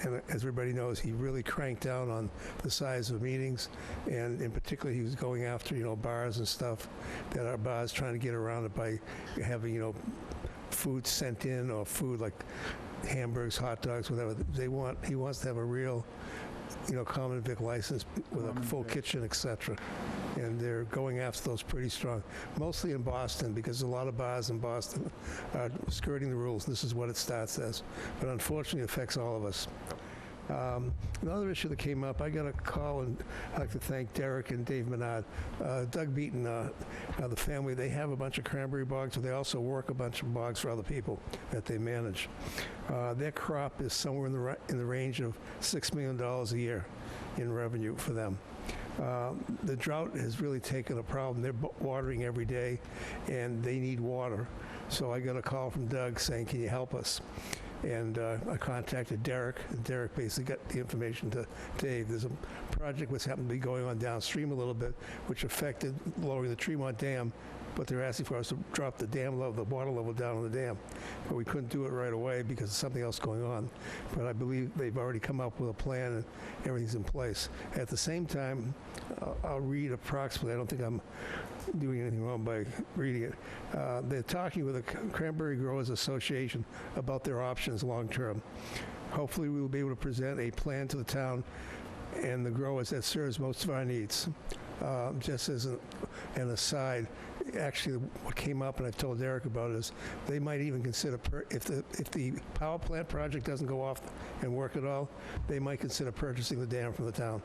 And as everybody knows, he really cranked down on the size of meetings, and in particular, he was going after, bars and stuff, that are bars trying to get around it by having, food sent in, or food like hamburgers, hot dogs, whatever. He wants to have a real, common vic license with a full kitchen, etc. And they're going after those pretty strong, mostly in Boston, because a lot of bars in Boston are skirting the rules. This is what it starts as, but unfortunately it affects all of us. Another issue that came up, I got a call, and I'd like to thank Derek and Dave Menard. Doug Beaton, the family, they have a bunch of cranberry bogs, but they also work a bunch of bogs for other people that they manage. Their crop is somewhere in the range of $6 million a year in revenue for them. The drought has really taken a problem. They're watering every day, and they need water. So I got a call from Doug saying, can you help us? And I contacted Derek. Derek basically got the information to Dave. There's a project which happened to be going on downstream a little bit, which affected lowering the Tremont Dam, but they're asking for us to drop the dam level, the water level down on the dam. But we couldn't do it right away because of something else going on. But I believe they've already come up with a plan and everything's in place. At the same time, I'll read approximately, I don't think I'm doing anything wrong by reading it. They're talking with the Cranberry Growers Association about their options long-term. Hopefully, we will be able to present a plan to the town and the growers that serves most of our needs. Just as an aside, actually, what came up, and I've told Derek about it, is they might even consider, if the power plant project doesn't go off and work at all, they might consider purchasing the dam from the town,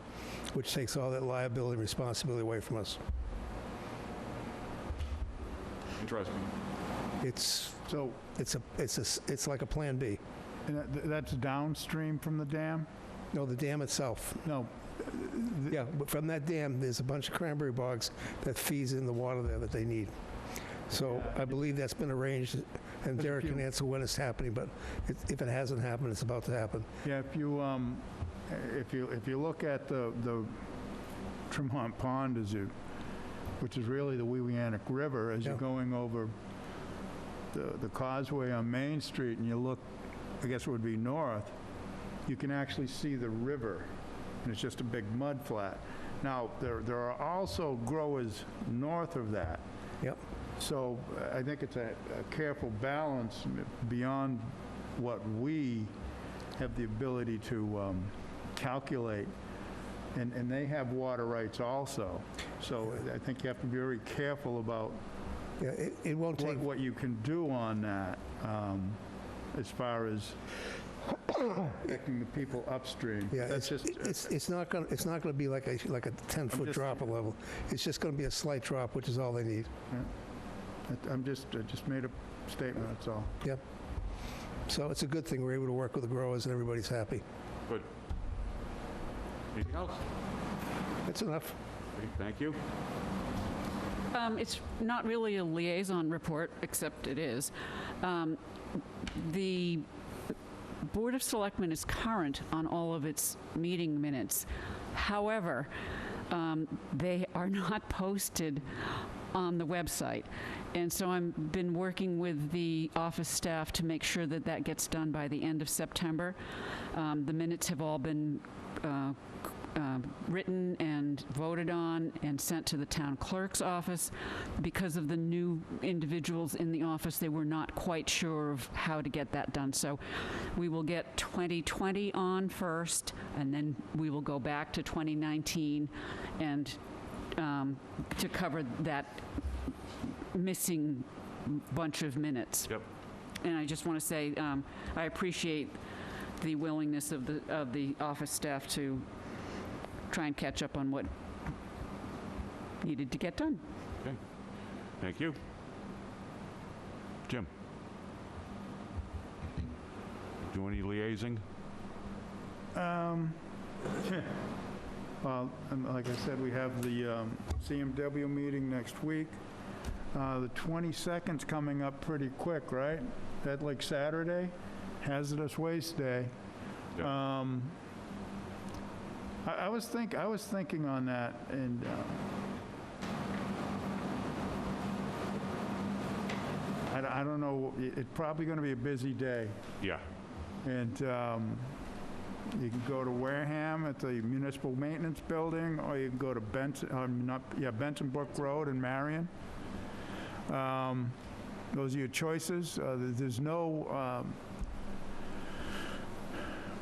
which takes all that liability and responsibility away from us. Interesting. It's like a plan B. And that's downstream from the dam? No, the dam itself. No. Yeah, but from that dam, there's a bunch of cranberry bogs that feeds in the water there that they need. So I believe that's been arranged, and Derek can answer when it's happening, but if it hasn't happened, it's about to happen. Yeah, if you look at the Tremont Pond, which is really the Wewianick River, as you're going over the causeway on Main Street, and you look, I guess it would be north, you can actually see the river, and it's just a big mud flat. Now, there are also growers north of that. Yep. So I think it's a careful balance beyond what we have the ability to calculate. And they have water rights also. So I think you have to be very careful about it won't take what you can do on that as far as affecting the people upstream. Yeah, That's it's not going to be like a 10-foot drop of level. It's just going to be a slight drop, which is all they need. I just made a statement, that's all. Yep. So it's a good thing we're able to work with the growers and everybody's happy. Good. Anything else? That's enough. Okay, thank you. It's not really a liaison report, except it is. The Board of Selectmen is current on all of its meeting minutes. However, they are not posted on the website. And so I've been working with the office staff to make sure that that gets done by the end of September. The minutes have all been written and voted on and sent to the town clerk's office. Because of the new individuals in the office, they were not quite sure of how to get that done. So we will get 2020 on first, and then we will go back to 2019 and to cover that missing bunch of minutes. Yep. And I just want to say, I appreciate the willingness of the office staff to try and catch up on what needed to get done. Okay. Thank you. Jim? Do any liaising? Well, and like I said, we have the CMW meeting next week. The 22nd's coming up pretty quick, right? That like Saturday, Hazardous Waste Day. Yep. I was thinking on that, and I don't know. It's probably going to be a busy day, Yeah. and you can go to Wareham at the Municipal Maintenance Building, or you can go to Benson Brook Road in Marion. Those are your choices. There's no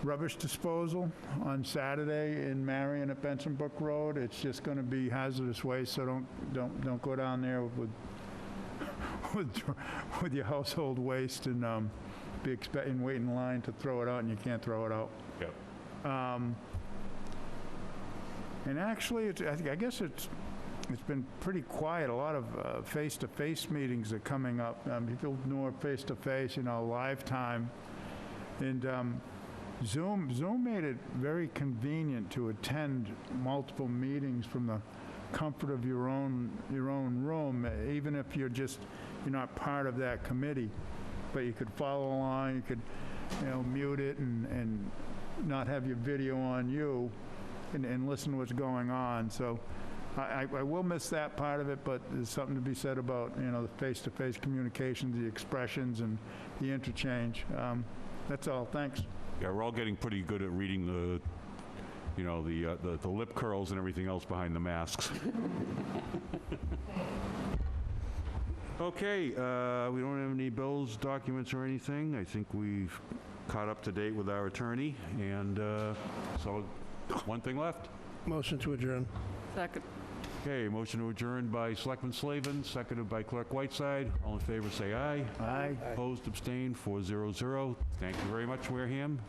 rubbish disposal on Saturday in Marion at Benson Brook Road. It's just going to be hazardous waste, so don't go down there with your household waste and wait in line to throw it out, and you can't throw it out. Yep. And actually, I guess it's been pretty quiet. A lot of face-to-face meetings are coming up. People know face-to-face, live time, and Zoom made it very convenient to attend multiple meetings from the comfort of your own room, even if you're not part of that committee. But you could follow along. You could, mute it and not have your video on you, and listen to what's going on. So I will miss that part of it, but there's something to be said about the face-to-face communications, the expressions, and the interchange. That's all. Thanks. Yeah, we're all getting pretty good at reading the lip curls and everything else behind the masks. Okay, we don't have any bills, documents, or anything. I think we've caught up to date with our attorney, and so one thing left. Motion to adjourn. Second. Okay, motion to adjourn by Selectman Slavin, seconded by Clerk Whiteside. All in favor, say aye. Aye. Opposed, abstained, 4-0-0. Thank you very much, Wareham.